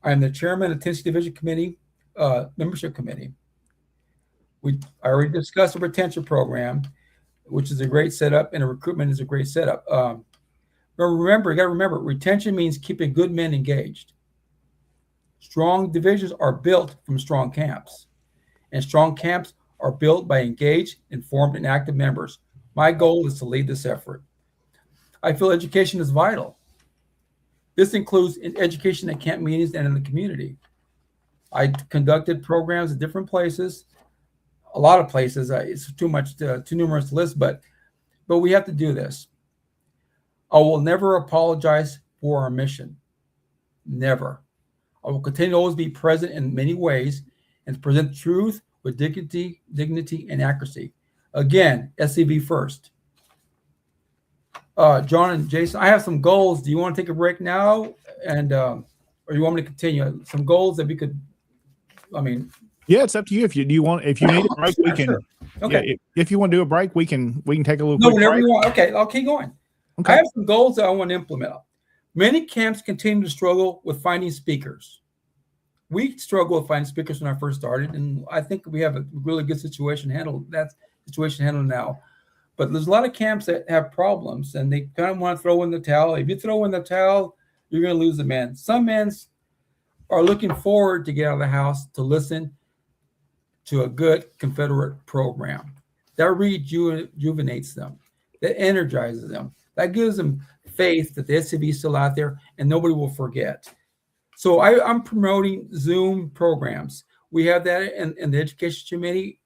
I am the chairman of the Tennessee Division Committee, Membership Committee. I already discussed the retention program, which is a great setup, and a recruitment is a great setup. But remember, you got to remember, retention means keeping good men engaged. Strong divisions are built from strong camps, and strong camps are built by engaged, informed, and active members. My goal is to lead this effort. I feel education is vital. This includes education at camp meetings and in the community. I conducted programs at different places, a lot of places. It's too numerous to list, but we have to do this. I will never apologize for our mission. Never. I will continue to always be present in many ways and to present truth with dignity, and accuracy. Again, SCV first. John and Jason, I have some goals. Do you want to take a break now, and or you want me to continue? Some goals that we could. Yeah, it's up to you. If you need a break, we can. Sure. Okay. Yeah, if you want to do a break, we can take a little. No, quick whenever break. you want. Okay, I'll keep going. Okay. I have some goals that I want to implement. Many camps continue to struggle with finding speakers. We struggled with finding speakers when I first started, and I think we have a really good situation handled. That situation handled now. But there's a lot of camps that have problems, and they kind of want to throw in the towel. If you throw in the towel, you're going to lose the men. Some men are looking forward to get out of the house to listen to a good Confederate program. That rejuvenates them. That energizes them. That gives them faith that the SCV is still out there and nobody will forget. So I'm promoting Zoom programs. We have that in the Education Committee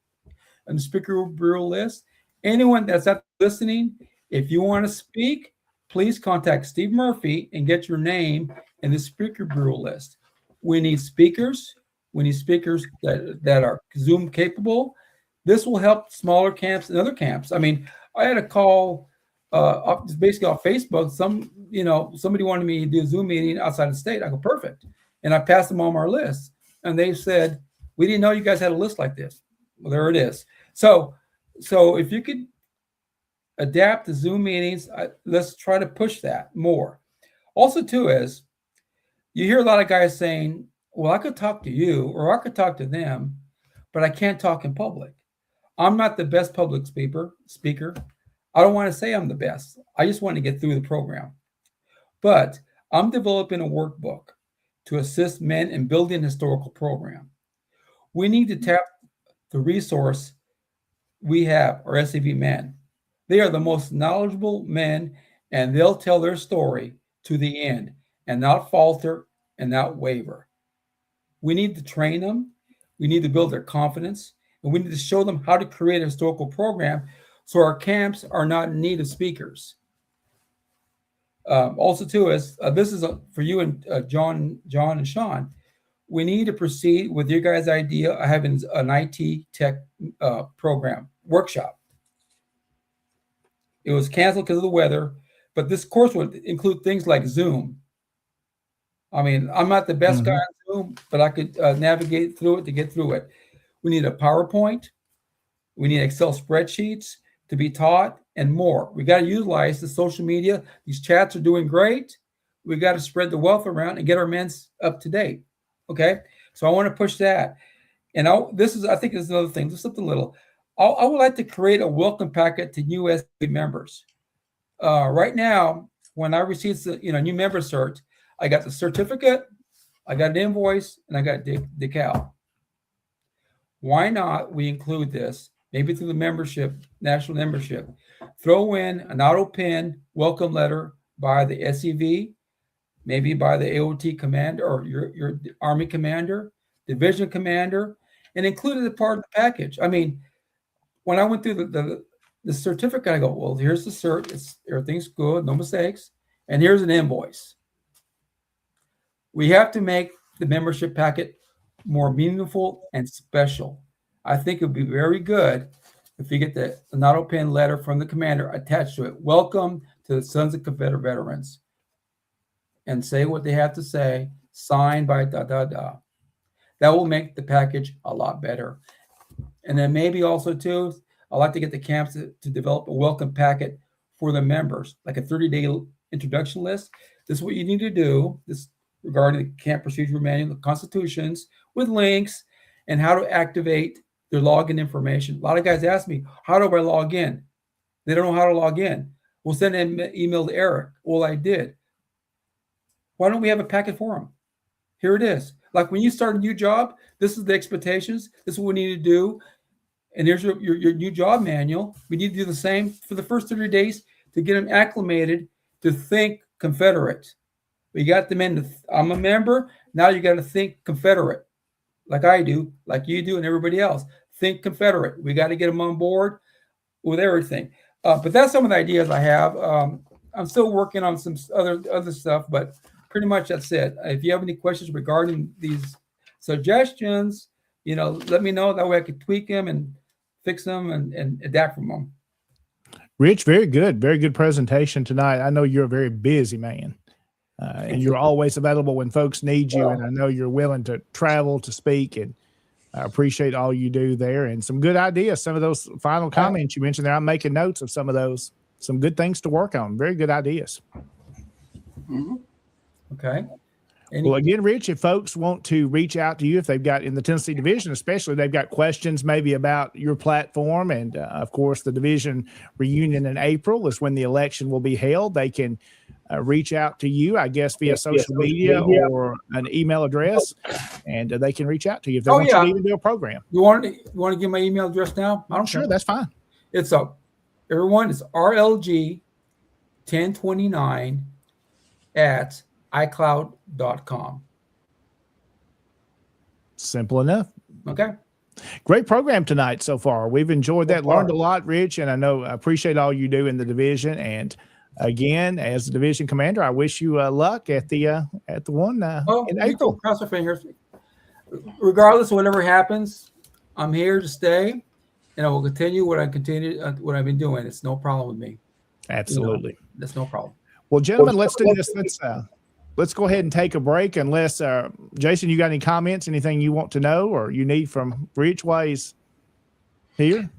and the Speaker Bureau list. Anyone that's up listening, if you want to speak, please contact Steve Murphy and get your name in the Speaker Bureau list. We need speakers. We need speakers that are Zoom capable. This will help smaller camps and other camps. I mean, I had a call basically off Facebook. Somebody wanted me to do a Zoom meeting outside the state. I go, perfect. And I passed them on our list. And they said, we didn't know you guys had a list like this. Well, there it is. So if you could adapt the Zoom meetings, let's try to push that more. Also, too, is you hear a lot of guys saying, well, I could talk to you or I could talk to them, but I can't talk in public. I'm not the best public speaker. I don't want to say I'm the best. I just want to get through the program. But I'm developing a workbook to assist men in building a historical program. We need to tap the resource we have, our SCV men. They are the most knowledgeable men, and they'll tell their story to the end and not falter and not waver. We need to train them. We need to build their confidence, and we need to show them how to create a historical program so our camps are not in need of speakers. Also, too, is this is for you and John and Sean. We need to proceed with your guys' idea of having an IT tech program workshop. It was canceled because of the weather, but this course would include things like Zoom. I mean, I'm not the best guy on Zoom, but I could navigate through it to get through it. We need a PowerPoint. We need Excel spreadsheets to be taught and more. We got to utilize the social media. These chats are doing great. We got to spread the wealth around and get our men up to date. Okay, so I want to push that. And I think this is another thing. Just something little. I would like to create a welcome packet to U.S. members. Right now, when I receive the new member cert, I got the certificate, I got an invoice, and I got decal. Why not we include this, maybe through the membership, national membership, throw in an auto pin welcome letter by the SEV, maybe by the AOT commander or your Army commander, division commander, and include it as part of the package. I mean, when I went through the certificate, I go, well, here's the cert. Everything's good, no mistakes. And here's an invoice. We have to make the membership packet more meaningful and special. I think it would be very good if you get an auto pin letter from the commander attached to it. Welcome to the Sons of Confederate Veterans. And say what they have to say, signed by That will make the package a lot better. And then maybe also too, I'd like to get the camps to develop a welcome packet for the members, like a 30-day introduction list. This is what you need to do. This regarding the camp procedure manual, the constitutions, with links and how to activate their login information. A lot of guys ask me, how do I log in? They don't know how to log in. We'll send an email to Eric. Well, I did. Why don't we have a packet for them? Here it is. Like when you start a new job, this is the expectations. This is what we need to do. And here's your new job manual. We need to do the same for the first 30 days to get them acclimated to think Confederate. We got them in. I'm a member. Now you got to think Confederate, like I do, like you do, and everybody else. Think Confederate. We got to get them on board with everything. But that's some of the ideas I have. I'm still working on some other stuff, but pretty much that's it. If you have any questions regarding these suggestions, let me know. That way I can tweak them and fix them and adapt from them. Rich, very good presentation tonight. I know you're a very busy man, and you're always available when folks need you. And I know you're willing to travel to speak, and I appreciate all you do there and some good ideas. Some of those final comments you mentioned there, I'm making notes of some of those, some good things to work on. Very good ideas. Mm-hmm. Okay. Well, again, Rich, if folks want to reach out to you, if they've got in the Tennessee division, especially they've got questions maybe about your platform, and of course the division reunion in April is when the election will be held, they can reach out to you, I guess, via social media or an email address, and they can reach out to you if they want you to even do a program. You want to give my email address now? I don't Sure, care. that's fine. It's everyone is RLG1029 at iCloud.com. Simple enough. Okay. Great program tonight so far. We've enjoyed that, learned a lot, Rich, and I appreciate all you do in the division. And again, as the division commander, I wish you luck at the one in April. Cross our fingers. Regardless of whatever happens, I'm here to stay, and I will continue what I've been doing. It's no problem with me. Absolutely. That's no problem. Well, gentlemen, let's do this. Let's go ahead and take a break. Unless Jason, you got any comments, anything you want to know or you need from Rich Ways here?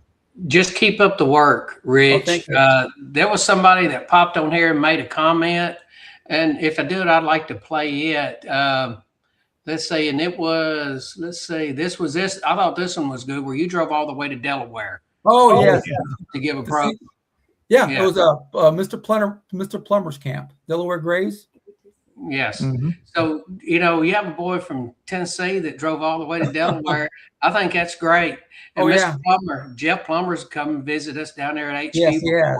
Just keep up the work, Rich. Thank you. There was somebody that popped on here and made a comment, and if I do it, I'd like to play it. Let's see, and it was, this was this. I thought this one was good, where you drove all the way to Delaware. Oh, yes. To give a pro. Yeah, it was Mr. Plummer's camp, Delaware Grays. Yes. Mm-hmm. So, you have a boy from Tennessee that drove all the way to Delaware. I think that's great. And Mr. Plummer, Jeff Plummer's come visit us down there at HQ. Yes, yeah.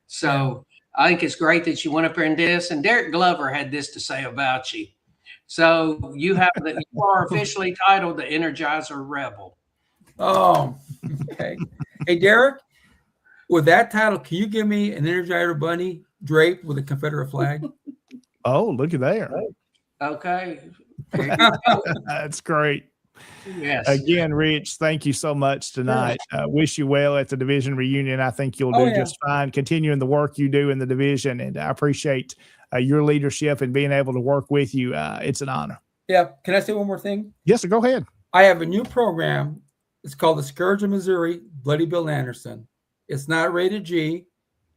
So I think it's great that you went up there and did this. And Derek Glover had this to say about you. So you are officially titled the Energizer Rebel. Oh, okay. Hey, Derek, with that title, can you give me an Energizer Bunny draped with a Confederate flag? Oh, look at there. Okay. That's great. Yes. Again, Rich, thank you so much tonight. Wish you well at the division reunion. I think you'll do just fine, continuing the work you do in the division. And I appreciate your leadership and being able to work with you. It's an honor. Yeah. Can I say one more thing? Yes, sir, go ahead. I have a new program. It's called The Scourge of Missouri, Bloody Bill Anderson. It's not rated G.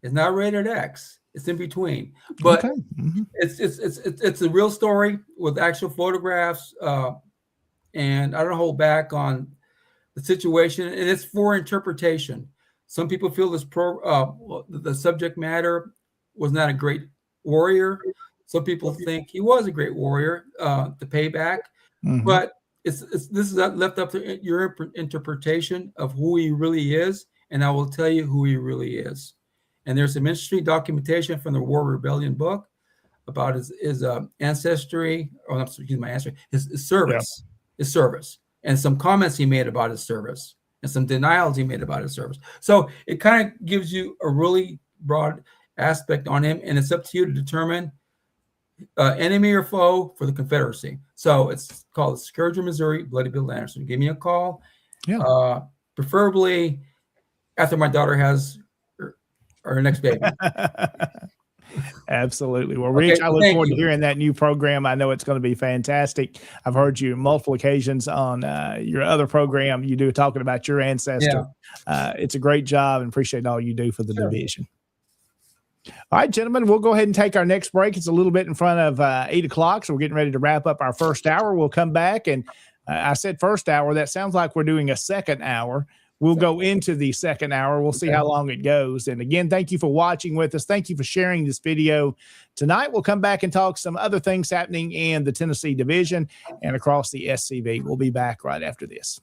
It's not rated X. It's in between, but Okay. Mhm. it's a real story with actual photographs, and I don't hold back on the situation, and it's for interpretation. Some people feel the subject matter was not a great warrior. Some people think he was a great warrior, the payback, Mhm. but this is left up to your interpretation of who he really is, and I will tell you who he really is. And there's some interesting documentation from the War Rebellion book about his ancestry, or excuse my ancestry, his service, and some comments he made about his service, and some denials he made about his service. So it kind of gives you a really broad aspect on him, and it's up to you to determine enemy or foe for the Confederacy. So it's called Scourge of Missouri, Bloody Bill Anderson. Give me a call, preferably after my daughter has her next baby. Absolutely. Well, Rich, I look thank forward to you. hearing that new program. I know it's going to be fantastic. I've heard you multiple occasions on your other program you do talking about your ancestor. It's a great job, and appreciate all you do for the division. All right, gentlemen, we'll go ahead and take our next break. It's a little bit in front of 8 o'clock, so we're getting ready to wrap up our first hour. We'll come back, and I said first hour. That sounds like we're doing a second hour. We'll go into the second hour. We'll see how long it goes. And again, thank you for watching with us. Thank you for sharing this video tonight. We'll come back and talk some other things happening in the Tennessee Division and across the SCV. We'll be back right after this.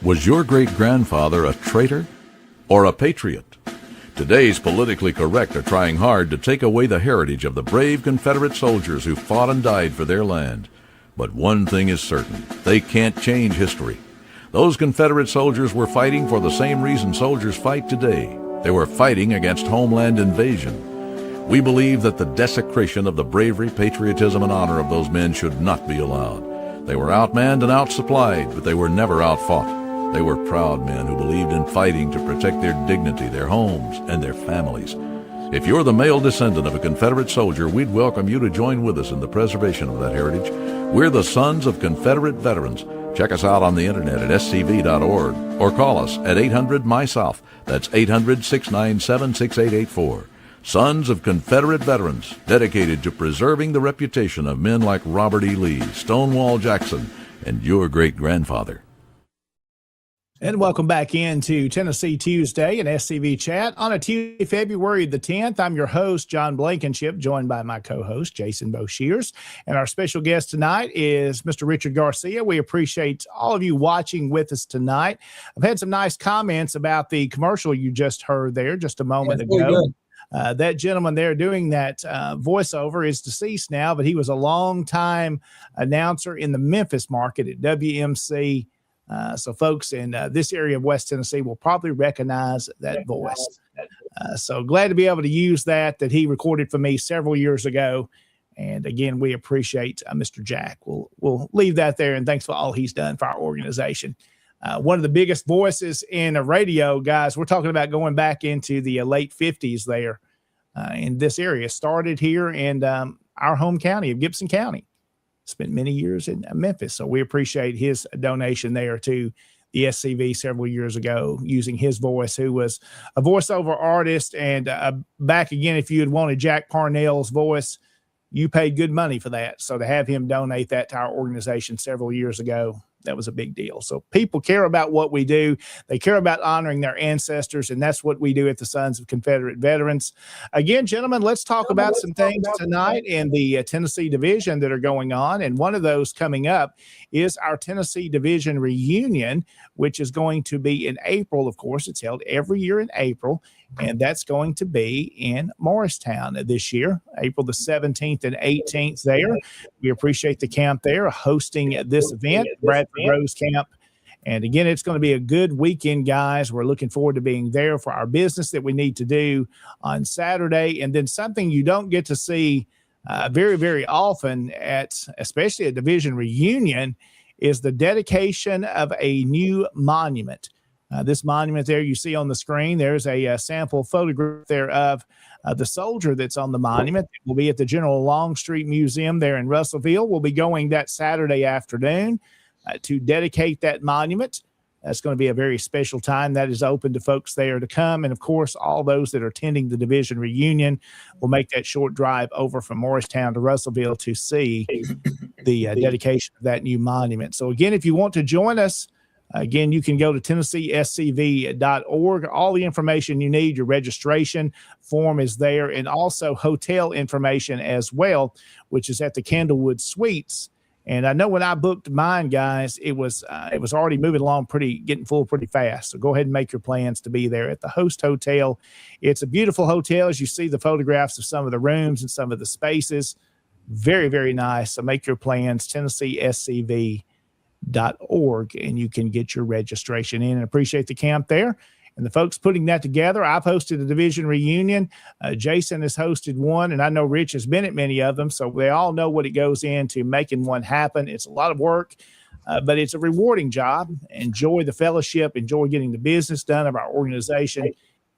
Was your great-grandfather a traitor or a patriot? Today's politically correct are trying hard to take away the heritage of the brave Confederate soldiers who fought and died for their land. But one thing is certain, they can't change history. Those Confederate soldiers were fighting for the same reason soldiers fight today. They were fighting against homeland invasion. We believe that the desecration of the bravery, patriotism, and honor of those men should not be allowed. They were outmanned and outsupplied, but they were never outfought. They were proud men who believed in fighting to protect their dignity, their homes, and their families. If you're the male descendant of a Confederate soldier, we'd welcome you to join with us in the preservation of that heritage. We're the Sons of Confederate Veterans. Check us out on the internet at scv.org or call us at 800-MY-SOUTH. That's 800-697-6884. Sons of Confederate Veterans, dedicated to preserving the reputation of men like Robert E. Lee, Stonewall Jackson, and your great-grandfather. And welcome back into Tennessee Tuesday and SCV Chat on a Tuesday, February the 10th. I'm your host, John Blankenship, joined by my co-host, Jason Boshears. And our special guest tonight is Mr. Richard Garcia. We appreciate all of you watching with us tonight. I've had some nice comments about the commercial you just heard there just a moment ago. That gentleman there doing that voiceover is deceased now, but he was a long-time announcer in the Memphis market at WMC. So folks in this area of West Tennessee will probably recognize that voice. So glad to be able to use that he recorded for me several years ago. And again, we appreciate Mr. Jack. We'll leave that there. And thanks for all he's done for our organization. One of the biggest voices in radio, guys, we're talking about going back into the late 50s there in this area. Started here in our home county of Gibson County. Spent many years in Memphis. So we appreciate his donation there to the SCV several years ago, using his voice, who was a voiceover artist. And back again, if you had wanted Jack Parnell's voice, you paid good money for that. So to have him donate that to our organization several years ago, that was a big deal. So people care about what we do. They care about honoring their ancestors, and that's what we do at the Sons of Confederate Veterans. Again, gentlemen, let's talk about some things tonight in the Tennessee Division that are going on, and one of those coming up is our Tennessee Division reunion, which is going to be in April. Of course, it's held every year in April, and that's going to be in Morristown this year, April the 17th and 18th there. We appreciate the camp there hosting this event, Bradford Rose Camp. And again, it's going to be a good weekend, guys. We're looking forward to being there for our business that we need to do on Saturday. And then something you don't get to see very, very often especially a division reunion, is the dedication of a new monument. This monument there you see on the screen, there's a sample photograph there of the soldier that's on the monument. It will be at the General Longstreet Museum there in Russellville. We'll be going that Saturday afternoon to dedicate that monument. That's going to be a very special time that is open to folks there to come. And of course, all those that are attending the division reunion will make that short drive over from Morristown to Russellville to see the dedication of that new monument. So again, if you want to join us, again, you can go to TennesseeSCV.org. All the information you need, your registration form is there, and also hotel information as well, which is at the Candlewood Suites. And I know when I booked mine, guys, it was already moving along getting full pretty fast. So go ahead and make your plans to be there at the Host Hotel. It's a beautiful hotel, as you see the photographs of some of the rooms and some of the spaces. Very, very nice. So make your plans, TennesseeSCV.org, and you can get your registration in. And appreciate the camp there and the folks putting that together. I've hosted a division reunion. Jason has hosted one, and I know Rich has been at many of them, so they all know what it goes into making one happen. It's a lot of work, but it's a rewarding job. Enjoy the fellowship, enjoy getting the business done of our organization,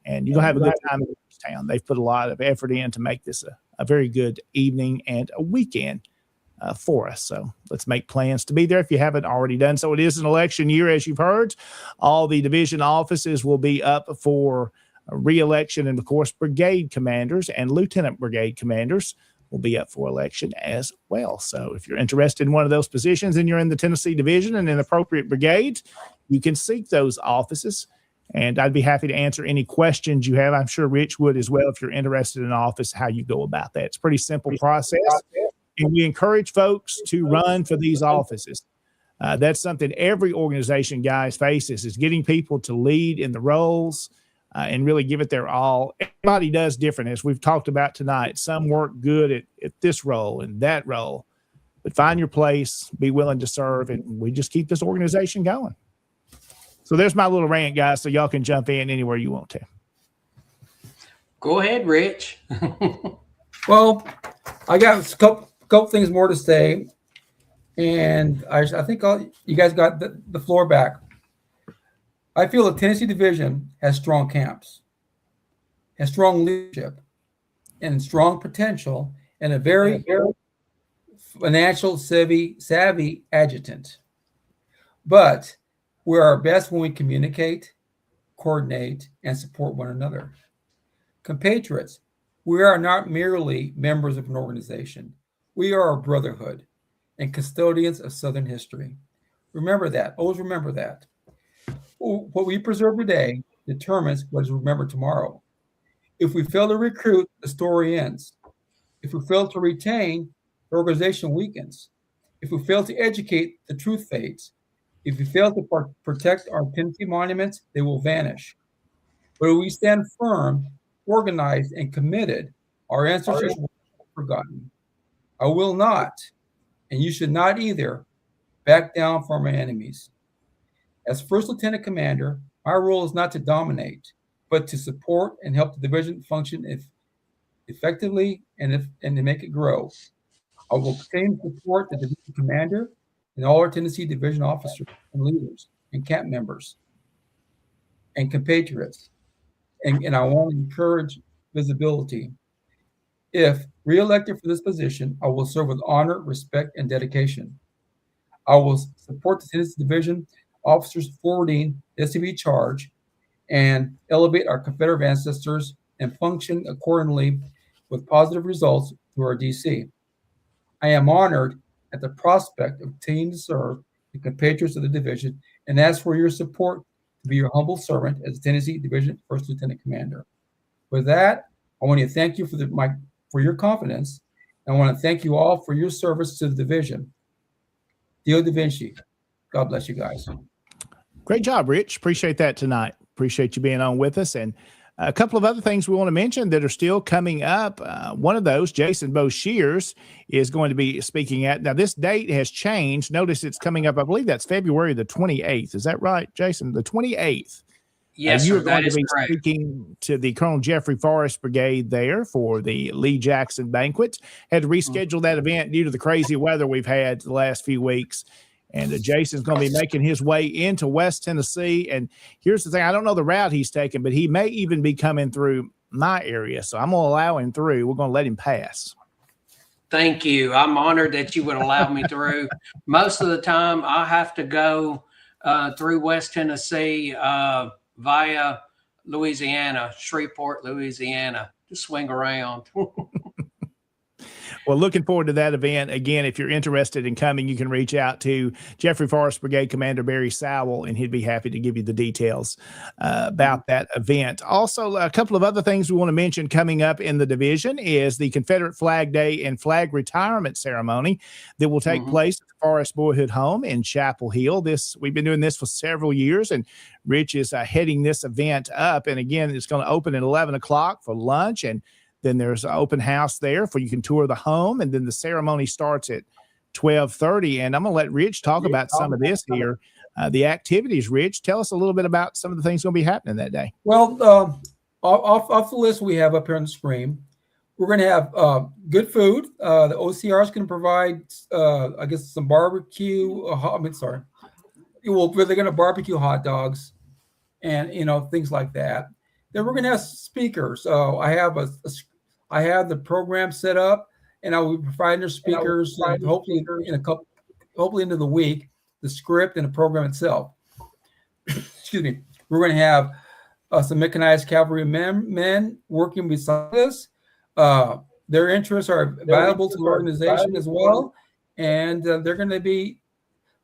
and you're going to have a good time in this town. They've put a lot of effort in to make this a very good evening and a weekend for us. So let's make plans to be there if you haven't already done so. It is an election year, as you've heard. All the division offices will be up for re-election, and of course, brigade commanders and lieutenant brigade commanders will be up for election as well. So if you're interested in one of those positions and you're in the Tennessee division and in appropriate brigades, you can seek those offices. And I'd be happy to answer any questions you have. I'm sure Rich would as well if you're interested in office, how you go about that. It's a pretty simple process. And we encourage folks to run for these offices. That's something every organization, guys, faces, is getting people to lead in the roles and really give it their all. Everybody does different, as we've talked about tonight. Some work good at this role and that role. But find your place, be willing to serve, and we just keep this organization going. So there's my little rant, guys, so y'all can jump in anywhere you want to. Go ahead, Rich. Well, I got a couple things more to say, and I think you guys got the floor back. I feel the Tennessee division has strong camps, has strong leadership, and strong potential, and a very financial savvy adjutant. But we're our best when we communicate, coordinate, and support one another. Compatriots, we are not merely members of an organization. We are a brotherhood and custodians of Southern history. Remember that. Always remember that. What we preserve today determines what is remembered tomorrow. If we fail to recruit, the story ends. If we fail to retain, the organization weakens. If we fail to educate, the truth fades. If we fail to protect our Tennessee monuments, they will vanish. But if we stand firm, organized, and committed, our ancestors will not be forgotten. I will not, and you should not either, back down from our enemies. As First Lieutenant Commander, my role is not to dominate, but to support and help the division function effectively and to make it grow. I will continue to support the division commander and all our Tennessee division officers and leaders and camp members and compatriots. And I want to encourage visibility. If reelected for this position, I will serve with honor, respect, and dedication. I will support the Tennessee division officers forwarding the SCV charge and elevate our Confederate ancestors and function accordingly with positive results through our DC. I am honored at the prospect of continuing to serve the compatriots of the division and ask for your support to be your humble servant as the Tennessee Division First Lieutenant Commander. With that, I want to thank you for your confidence. And I want to thank you all for your service to the division. Dio Da Vinci. God bless you guys. Great job, Rich. Appreciate that tonight. Appreciate you being on with us. And a couple of other things we want to mention that are still coming up. One of those, Jason Boshears, is going to be speaking at. Now, this date has changed. Notice it's coming up. I believe that's February the 28th. Is that right, Jason? The 28th. Yes, you're sir, going that to is be correct. speaking to the Colonel Jeffrey Forrest Brigade there for the Lee Jackson banquet. Had to reschedule that event due to the crazy weather we've had the last few weeks. And Jason's going to be making his way into West Tennessee. And here's the thing. I don't know the route he's taking, but he may even be coming through my area. So I'm going to allow him through. We're going to let him pass. Thank you. I'm honored that you would allow me through. Most of the time, I have to go through West Tennessee via Louisiana, Shreveport, Louisiana, to swing around. Well, looking forward to that event. Again, if you're interested in coming, you can reach out to Jeffrey Forest Brigade Commander Barry Sowell, and he'd be happy to give you the details about that event. Also, a couple of other things we want to mention coming up in the division is the Confederate Flag Day and Flag Retirement Ceremony that will take place at the Forest Boyhood Home in Chapel Hill. We've been doing this for several years, and Rich is heading this event up. And again, it's going to open at 11 o'clock for lunch, and then there's an open house there for you can tour the home, and then the ceremony starts at 12:30. And I'm going to let Rich talk about some of this here. The activities, Rich, tell us a little bit about some of the things going to be happening that day. Well, off the list we have up here on the screen, we're going to have good food. The OCR is going to provide, I guess, some barbecue. They're going to barbecue hot dogs and, things like that. Then we're going to have speakers. I have the program set up, and I will be providing the speakers hopefully into the week, the script and the program itself. Excuse me. We're going to have some mechanized cavalry men working beside us. Their interests are valuable to the organization as well, and they're going to be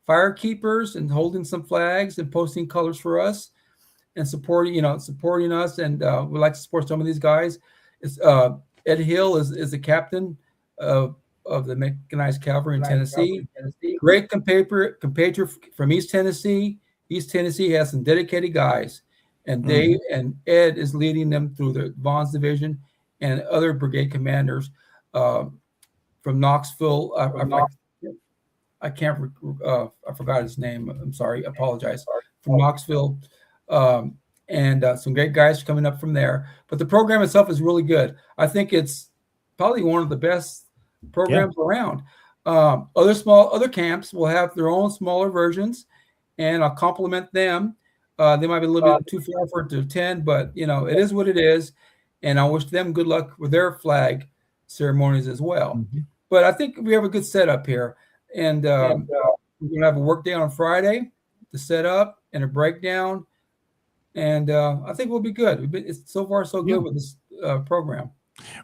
fire keepers and holding some flags and posting colors for us and supporting us. And we'd like to support some of these guys. Ed Hill is the captain of the mechanized cavalry in Tennessee. Great compatriot from East Tennessee. East Tennessee has some dedicated guys, and and Ed is leading them through the Vaughn's division and other brigade commanders from Knoxville. I forgot his name. I'm sorry. I apologize. From Knoxville. And some great guys coming up from there. But the program itself is really good. I think it's probably one of the best programs around. Other camps will have their own smaller versions, and I'll compliment them. They might be a little bit too far for it to attend, but it is what it is. And I wish them good luck with their flag ceremonies as well. But I think we have a good setup here. And we're going to have a work day on Friday to set up and a breakdown. And I think we'll be good. It's so far so good with this program.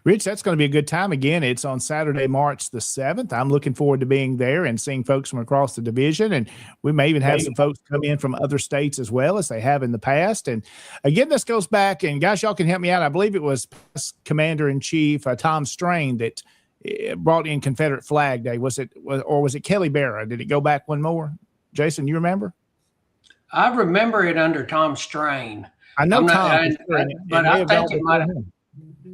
Rich, that's going to be a good time. Again, it's on Saturday, March the 7th. I'm looking forward to being there and seeing folks from across the division. And we may even have some folks come in from other states as well, as they have in the past. And again, this goes back, and guys, y'all can help me out. I believe it was Commander-in-Chief Tom Strain that brought in Confederate Flag Day. Was it Kelly Barra? Did it go back one more? Jason, you remember? I remember it under Tom Strain. I know but I think it might have.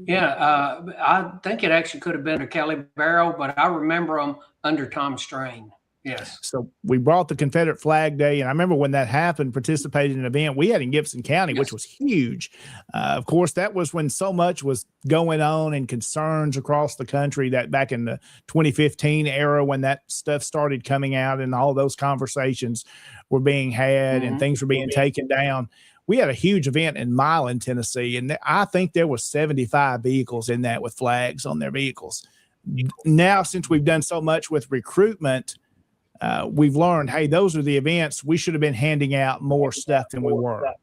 Yeah, I think it actually could have been under Kelly Barrow, but I remember them under Tom Strain. Yes. So we brought the Confederate Flag Day, and I remember when that happened, participated in an event we had in Gibson County, which was huge. Of course, that was when so much was going on and concerns across the country, that back in the 2015 era when that stuff started coming out and all those conversations were being had and things were being taken down. We had a huge event in Milan, Tennessee, and I think there was 75 vehicles in that with flags on their vehicles. Now, since we've done so much with recruitment, we've learned, hey, those are the events. We should have been handing out more stuff than we were.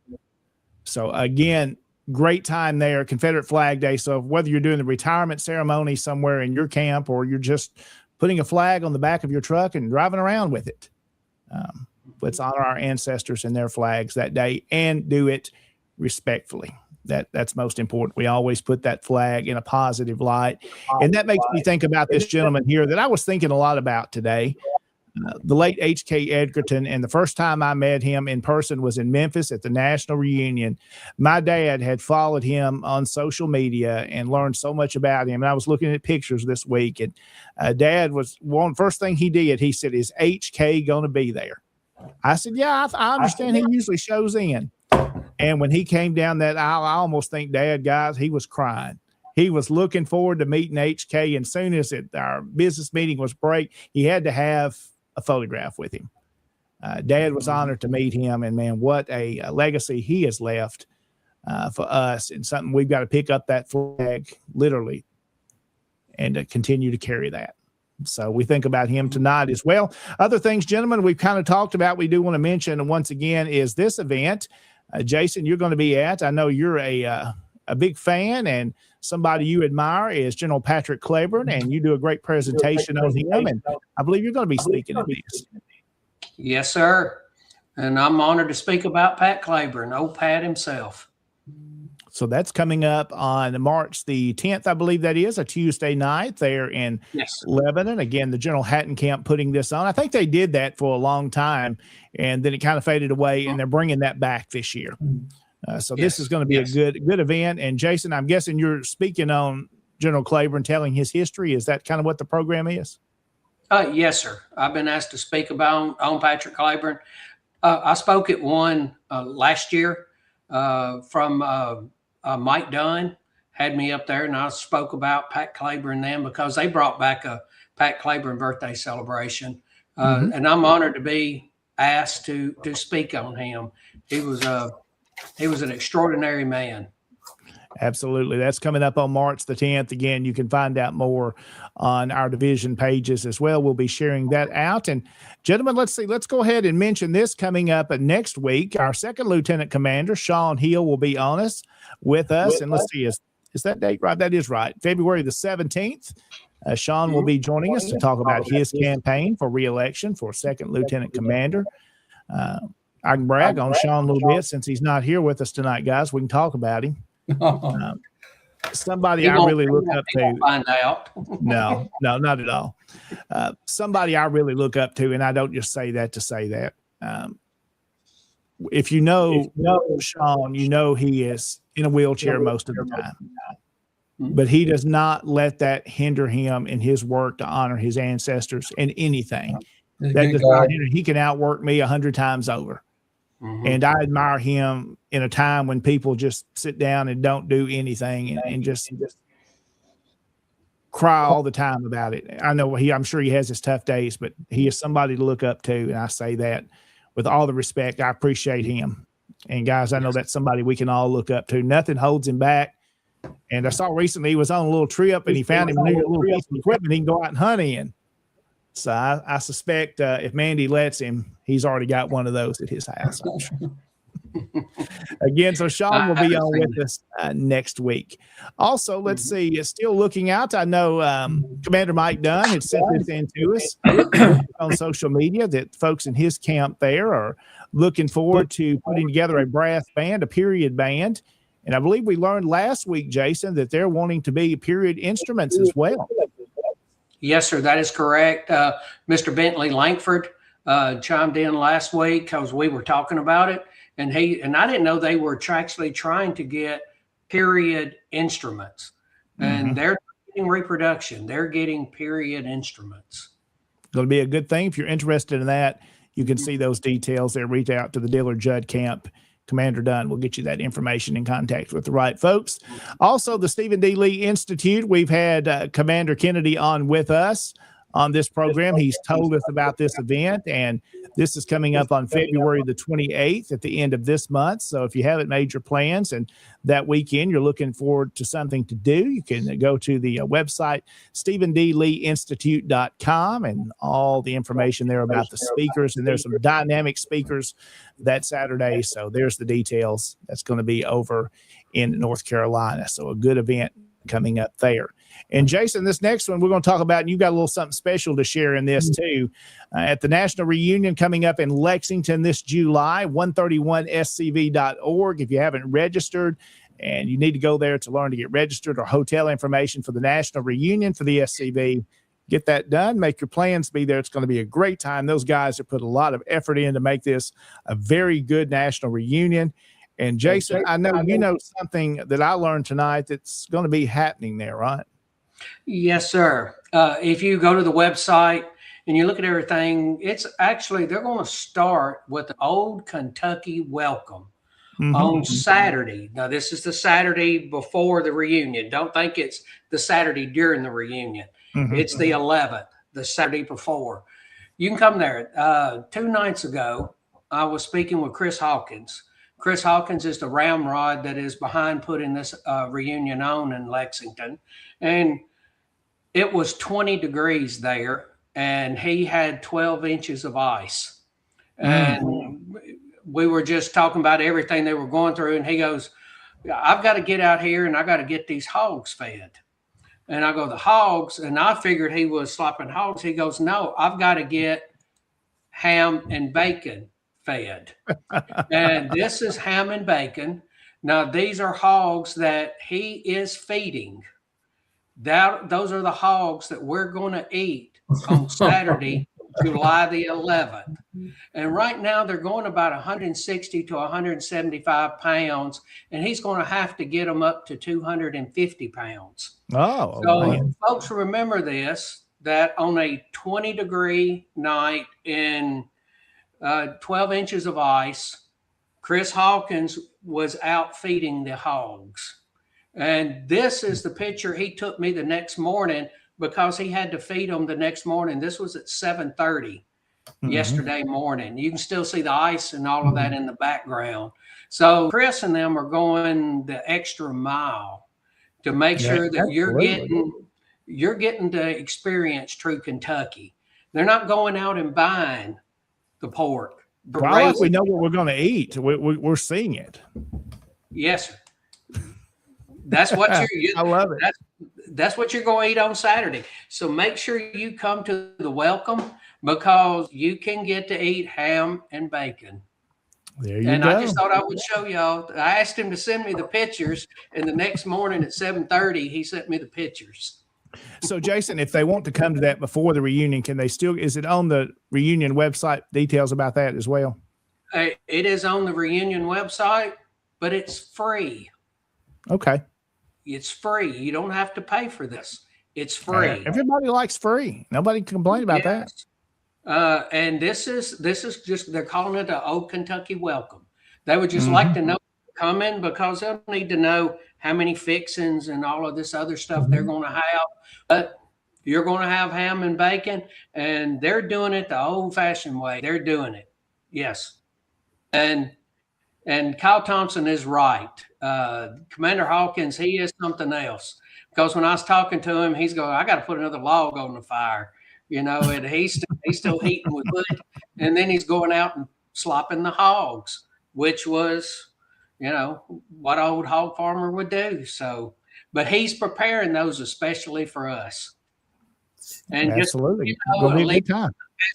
So again, great time there, Confederate Flag Day. So whether you're doing the retirement ceremony somewhere in your camp or you're just putting a flag on the back of your truck and driving around with it, let's honor our ancestors and their flags that day and do it respectfully. That's most important. We always put that flag in a positive light. And that makes me think about this gentleman here that I was thinking a lot about today. The late H.K. Edgerton, and the first time I met him in person was in Memphis at the National Reunion. My dad had followed him on social media and learned so much about him. And I was looking at pictures this week, and Dad was first thing he did. He said, "Is H.K. going to be there?" I said, "Yeah, I understand. He usually shows in." And when he came down that aisle, I almost think Dad, guys, he was crying. He was looking forward to meeting HK. And soon as our business meeting was break, he had to have a photograph with him. Dad was honored to meet him. And man, what a legacy he has left for us, and something we've got to pick up that flag literally and continue to carry that. So we think about him tonight as well. Other things, gentlemen, we've kind of talked about, we do want to mention once again is this event. Jason, you're going to be at, I know you're a big fan and somebody you admire is General Patrick Claiborne, and you do a great presentation on him. And I believe you're going to be speaking at this. Yes, sir. And I'm honored to speak about Pat Claiborne, old Pat himself. So that's coming up on March the 10th, I believe that is, a Tuesday night there in Lebanon. Again, the General Hatton Camp putting this on. I think they did that for a long time, and then it kind of faded away, and they're bringing that back this year. So this is going to be a good event. And Jason, I'm guessing you're speaking on General Claiborne, telling his history. Is that kind of what the program is? Yes, sir. I've been asked to speak about on Patrick Claiborne. I spoke at one last year from Mike Dunn had me up there, and I spoke about Pat Claiborne then because they brought back a Pat Claiborne birthday celebration. And I'm honored to be asked to speak on him. He was an extraordinary man. Absolutely. That's coming up on March the 10th. Again, you can find out more on our division pages as well. We'll be sharing that out. And gentlemen, let's go ahead and mention this coming up next week. Our second lieutenant commander, Sean Hill, will be on us with us. And let's see, is that date right? That is right. February the 17th. Sean will be joining us to talk about his campaign for re-election for second lieutenant commander. I can brag on Sean a little bit since he's not here with us tonight, guys. We can talk about him. Somebody I really look up to. Find out. No, not at all. Somebody I really look up to, and I don't just say that to say that. If you know Sean, you know he is in a wheelchair most of the time, but he does not let that hinder him in his work to honor his ancestors in anything. That does not hinder. He can outwork me 100 times over. And I admire him in a time when people just sit down and don't do anything and just cry all the time about it. I know I'm sure he has his tough days, but he is somebody to look up to. And I say that with all the respect. I appreciate him. And guys, I know that's somebody we can all look up to. Nothing holds him back. And I saw recently he was on a little trip and he found him a new little piece of equipment he can go out and hunt in. So I suspect if Mandy lets him, he's already got one of those at his house. I'm sure. Again, so Sean will be on with us next week. Also, let's see, still looking out. I know Commander Mike Dunn had sent this in to us on social media that folks in his camp there are looking forward to putting together a brass band, a period band. And I believe we learned last week, Jason, that they're wanting to be period instruments as well. Yes, sir. That is correct. Mr. Bentley Langford chimed in last week because we were talking about it. And I didn't know they were actually trying to get period instruments. And they're getting reproduction. They're getting period instruments. Going to be a good thing. If you're interested in that, you can see those details there. Reach out to the Dillard Judd Camp. Commander Dunn will get you that information in contact with the right folks. Also, the Stephen D. Lee Institute. We've had Commander Kennedy on with us on this program. He's told us about this event, and this is coming up on February the 28th at the end of this month. So if you haven't made your plans and that weekend you're looking forward to something to do, you can go to the website, StephenDLeeInstitute.com, and all the information there about the speakers. And there's some dynamic speakers that Saturday. So there's the details. That's going to be over in North Carolina. So a good event coming up there. And Jason, this next one we're going to talk about, and you've got a little something special to share in this too. At the National Reunion coming up in Lexington this July, 131scv.org. If you haven't registered and you need to go there to learn to get registered or hotel information for the National Reunion for the SCV, get that done. Make your plans, be there. It's going to be a great time. Those guys have put a lot of effort in to make this a very good National Reunion. And Jason, I know you know something that I learned tonight that's going to be happening there, right? Yes, sir. If you go to the website and you look at everything, it's actually, they're going to start with the Old Kentucky Welcome on Saturday. Now, this is the Saturday before the reunion. Don't think it's the Saturday during the reunion. It's the 11th, the Saturday before. You can come there. 2 nights ago, I was speaking with Chris Hawkins. Chris Hawkins is the ramrod that is behind putting this reunion on in Lexington. And it was 20 degrees there, and he had 12 inches of ice. And we were just talking about everything they were going through. And he goes, I've got to get out here and I got to get these hogs fed. And I go, the hogs? And I figured he was slopping hogs. He goes, no, I've got to get ham and bacon fed. And this is ham and bacon. Now, these are hogs that he is feeding. Those are the hogs that we're going to eat on Saturday, July the 11th. And right now they're going about 160 to 175 pounds, and he's going to have to get them up to 250 pounds. Oh, So man. folks, remember this, that on a 20-degree night in 12 inches of ice, Chris Hawkins was out feeding the hogs. And this is the picture he took me the next morning, because he had to feed them the next morning. This was at 7:30 yesterday morning. You can still see the ice and all of that in the background. So Chris and them are going the extra mile to make sure that you're getting to experience true Kentucky. They're not going out and buying the pork. Well, I like we know what we're going to eat. We're seeing it. Yes, sir. That's what I love it. That's what you're going to eat on Saturday. So make sure you come to the welcome, because you can get to eat ham and bacon. There you And go. I just thought I would show y'all. I asked him to send me the pictures, and the next morning at 7:30, he sent me the pictures. So, Jason, if they want to come to that before the reunion, can they still? Is it on the reunion website? Details about that as well. It is on the reunion website, but it's free. Okay. It's free. You don't have to pay for this. It's free. Everybody likes free. Nobody can complain about that. And this is just, they're calling it an Old Kentucky welcome. They would just like to know coming, because they'll need to know how many fixings and all of this other stuff they're going to have. But you're going to have ham and bacon, and they're doing it the old-fashioned way. They're doing it. Yes. And Kyle Thompson is right. Commander Hawkins, he is something else. Because when I was talking to him, he's going, I got to put another log on the fire, and he's still heating with wood. And then he's going out and slopping the hogs, which was, what an old hog farmer would do. So, but he's preparing those especially for us. And Absolutely. just, It'll be a good time.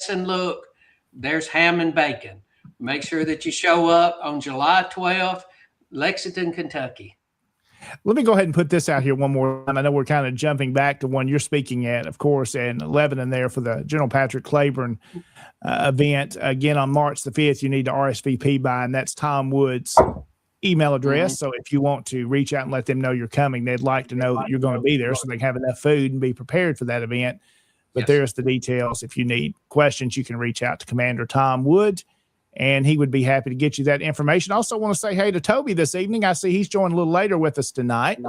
and look, there's ham and bacon. Make sure that you show up on July 12th, Lexington, Kentucky. Let me go ahead and put this out here one more time. I know we're kind of jumping back to one you're speaking at, of course, and Lebanon there for the General Patrick Claiborne event. Again, on March the 5th, you need to RSVP by, and that's Tom Wood's email address. So if you want to reach out and let them know you're coming, they'd like to know that you're going to be there so they can have enough food and be prepared for that event. But there's the details. If you need questions, you can reach out to Commander Tom Wood, and he would be happy to get you that information. Also want to say hey to Toby this evening. I see he's joined a little later with us tonight.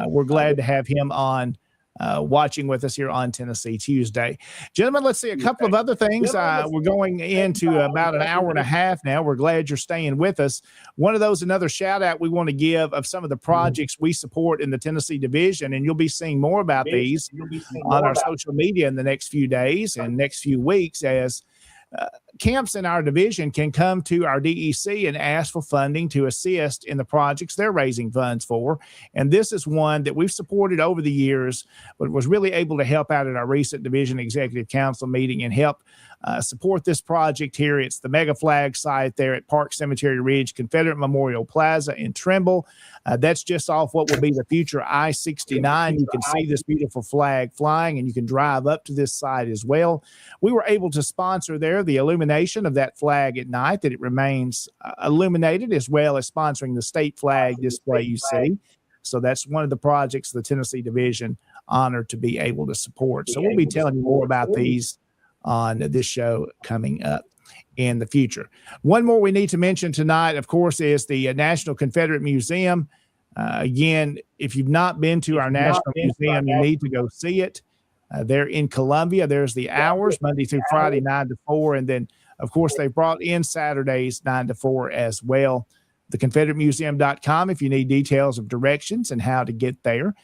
We're glad to have him on watching with us here on Tennessee Tuesday. Gentlemen, let's see a couple of other things. We're going into about an hour and a half now. We're glad you're staying with us. One of those, another shout out we want to give of some of the projects we support in the Tennessee Division, and you'll be seeing more about these on our social media in the next few days and next few weeks, as camps in our division can come to our DEC and ask for funding to assist in the projects they're raising funds for. And this is one that we've supported over the years, but was really able to help out at our recent Division Executive Council meeting and help support this project here. It's the Mega Flag site there at Park Cemetery Ridge Confederate Memorial Plaza in Trimble. That's just off what will be the future I-69. You can see this beautiful flag flying, and you can drive up to this site as well. We were able to sponsor there the illumination of that flag at night, that it remains illuminated, as well as sponsoring the state flag display you see. So that's one of the projects the Tennessee Division honored to be able to support. So we'll be telling you more about these on this show coming up in the future. One more we need to mention tonight, of course, is the National Confederate Museum. Again, if you've not been to our National Museum, you need to go see it. They're in Columbia. There's the hours, Monday through Friday, 9 to 4. And then, of course, they brought in Saturdays, 9 to 4 as well. TheConfederateMuseum.com if you need details of directions and how to get there.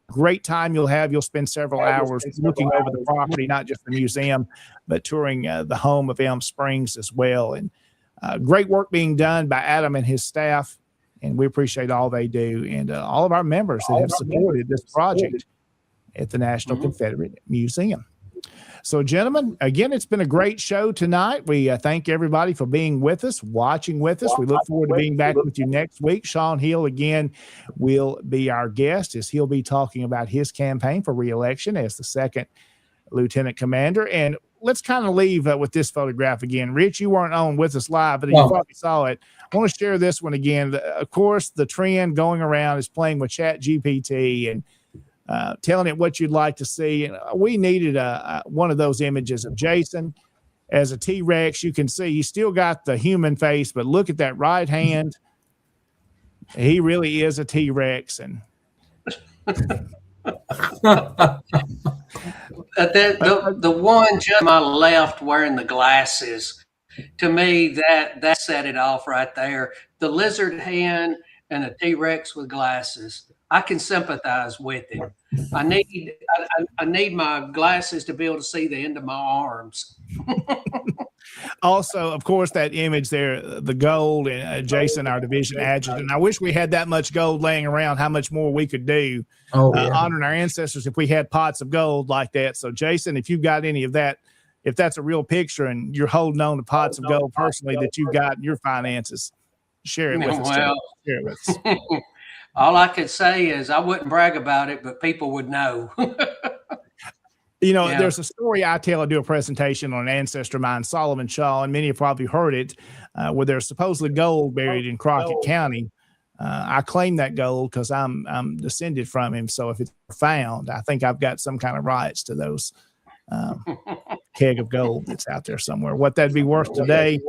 Great time you'll have. You'll spend several hours looking over the property, not just the museum, but touring the home of Elm Springs as well. And great work being done by Adam and his staff. And we appreciate all they do, and all of our members that have supported this project at the National Confederate Museum. So, gentlemen, again, it's been a great show tonight. We thank everybody for being with us, watching with us. We look forward to being back with you next week. Shawn Hill, again, will be our guest as he'll be talking about his campaign for re-election as the second lieutenant commander. And let's kind of leave with this photograph again. Rich, you weren't on with us live, but you probably saw it. I want to share this one again. Of course, the trend going around is playing with ChatGPT and telling it what you'd like to see. And we needed one of those images of Jason as a T-Rex. You can see he's still got the human face, but look at that right hand. He really is a T-Rex. And the one to my left wearing the glasses, to me, that set it off right there. The lizard hand and a T-Rex with glasses. I can sympathize with him. I need my glasses to be able to see the end of my arms. Also, of course, that image there, the gold, and Jason, our division adjutant. I wish we had that much gold laying around, how much more we could do honoring our ancestors if we had pots of gold like that. So, Jason, if you've got any of that, if that's a real picture and you're holding on to pots of gold personally that you've got in your finances, share it with us. Share it with us. All I could say is I wouldn't brag about it, but people would know. You know, there's a story I tell. I do a presentation on an ancestor of mine, Solomon Shaw, and many have probably heard it, where there's supposedly gold buried in Crockett County. I claim that gold because I'm descended from him. So if it's found, I think I've got some kind of rights to those keg of gold that's out there somewhere. What that'd be worth today,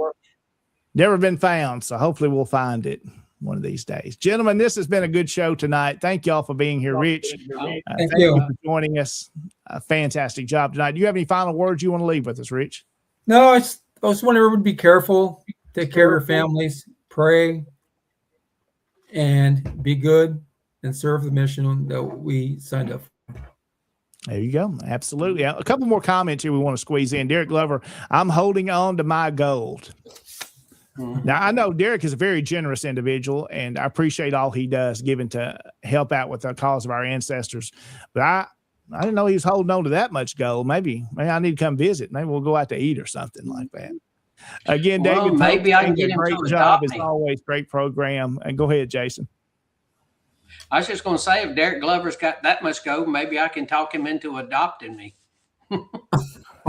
never been found. So hopefully we'll find it one of these days. Gentlemen, this has been a good show tonight. Thank y'all for being here. Rich, thank you for joining us. A fantastic job tonight. Do you have any final words you want to leave with us, Rich? No, I just want everyone to be careful, take care of your families, pray, and be good and serve the mission that we signed up for. There you go. Absolutely. A couple more comments here we want to squeeze in. Derek Glover, I'm holding on to my gold. Now, I know Derek is a very generous individual, and I appreciate all he does, giving to help out with the cause of our ancestors. But I didn't know he was holding on to that much gold. Maybe I need to come visit. Maybe we'll go out to eat or something like that. Again, David, maybe I can get him great to job adopt as me. always. Great program. And go ahead, Jason. I was just going to say, if Derek Glover's got that much gold, maybe I can talk him into adopting me.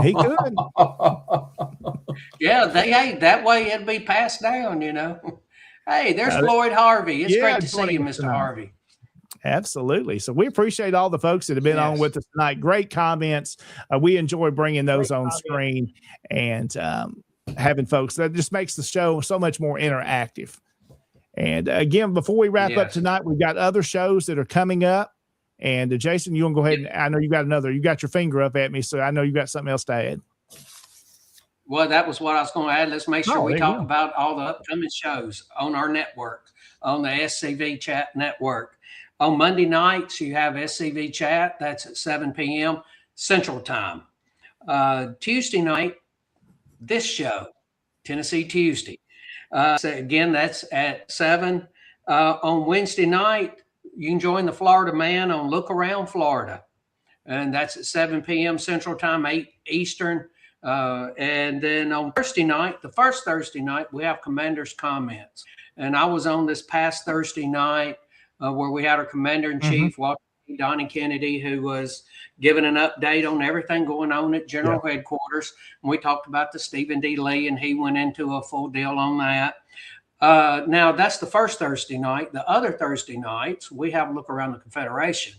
He could. Yeah, hey, that way it'll be passed down, you know. Hey, there's Floyd Harvey. It's great to see you, Mr. Harvey. Absolutely. So we appreciate all the folks that have been on with us tonight. Great comments. We enjoy bringing those on screen and having folks. That just makes the show so much more interactive. And again, before we wrap up tonight, we've got other shows that are coming up. And Jason, you want to go ahead and I know you got your finger up at me, so I know you got something else to add. Well, that was what I was going to add. Let's make sure we talk about all the upcoming shows on our network, on the SCV Chat network. On Monday nights, you have SCV Chat. That's at 7 p.m. Central Time. Tuesday night, this show, Tennessee Tuesday. So again, that's at 7. On Wednesday night, you can join the Florida Man on Look Around Florida. And that's at 7 p.m. Central Time, 8 Eastern. And then on Thursday night, the first Thursday night, we have Commander's Comments. And I was on this past Thursday night where we had our Commander-in-Chief, Walter Donnie Kennedy, who was giving an update on everything going on at General Headquarters. And we talked about the Stephen D. Lee, and he went into a full deal on that. Now, that's the first Thursday night. The other Thursday nights, we have a Look Around the Confederation.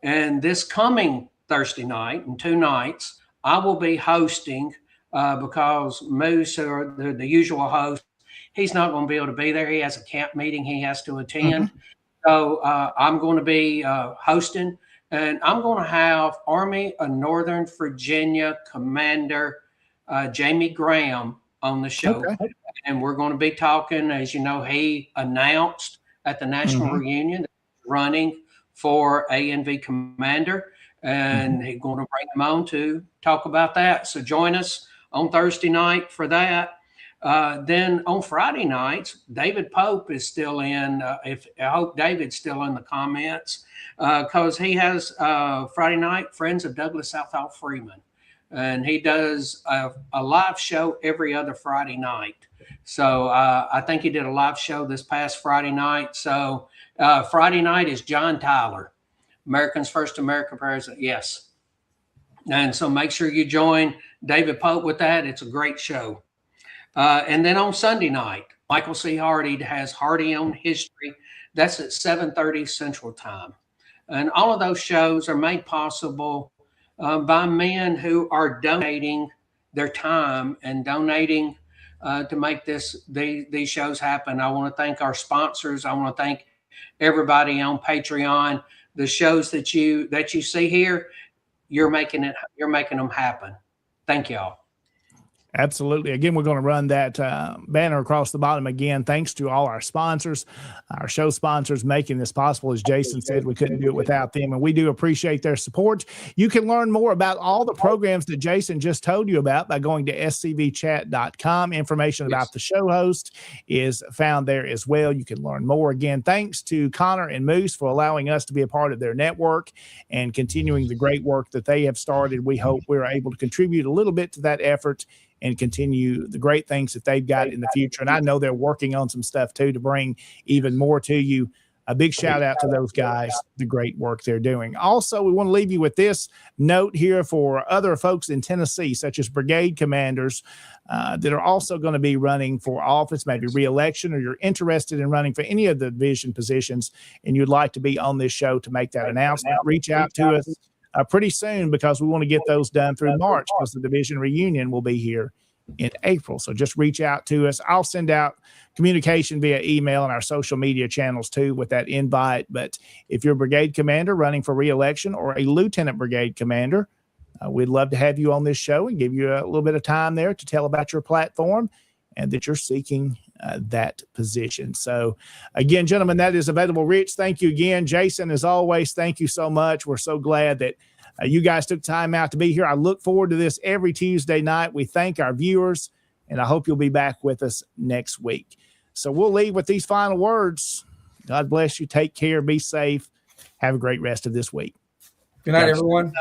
And this coming Thursday night, in 2 nights, I will be hosting because Moose, or the usual host, he's not going to be able to be there. He has a camp meeting he has to attend. So I'm going to be hosting, and I'm going to have Army of Northern Virginia Commander Jamie Graham on the show. Okay. And we're going to be talking, as you know, he announced at the National Reunion running for ANV Commander, and he's going to bring him on to talk about that. So join us on Thursday night for that. Then on Friday nights, David Pope is still in. I hope David's still in the comments, because he has Friday night Friends of Douglas Southall Freeman, and he does a live show every other Friday night. So I think he did a live show this past Friday night. So Friday night is John Tyler, America's First American President. Yes. And so make sure you join David Pope with that. It's a great show. And then on Sunday night, Michael C. Hardy has Hardy on History. That's at 7:30 Central Time. And all of those shows are made possible by men who are donating their time and donating to make these shows happen. I want to thank our sponsors. I want to thank everybody on Patreon. The shows that you see here, you're making them happen. Thank y'all. Absolutely. Again, we're going to run that banner across the bottom again. Thanks to all our sponsors, our show sponsors, making this possible. As Jason said, we couldn't do it without them, and we do appreciate their support. You can learn more about all the programs that Jason just told you about by going to scvchat.com. Information about the show host is found there as well. You can learn more. Again, thanks to Connor and Moose for allowing us to be a part of their network and continuing the great work that they have started. We hope we're able to contribute a little bit to that effort and continue the great things that they've got in the future. And I know they're working on some stuff too to bring even more to you. A big shout out to those guys, the great work they're doing. Also, we want to leave you with this note here for other folks in Tennessee, such as brigade commanders that are also going to be running for office, maybe re-election, or you're interested in running for any of the division positions and you'd like to be on this show to make that announcement. Reach out to us pretty soon, because we want to get those done through March, because the division reunion will be here in April. So just reach out to us. I'll send out communication via email and our social media channels too with that invite. But if you're a brigade commander running for re-election or a lieutenant brigade commander, we'd love to have you on this show and give you a little bit of time there to tell about your platform and that you're seeking that position. So again, gentlemen, that is Available Rich. Thank you again. Jason, as always, thank you so much. We're so glad that you guys took time out to be here. I look forward to this every Tuesday night. We thank our viewers, and I hope you'll be back with us next week. So we'll leave with these final words. God bless you. Take care. Be safe. Have a great rest of this week. Good night, everyone.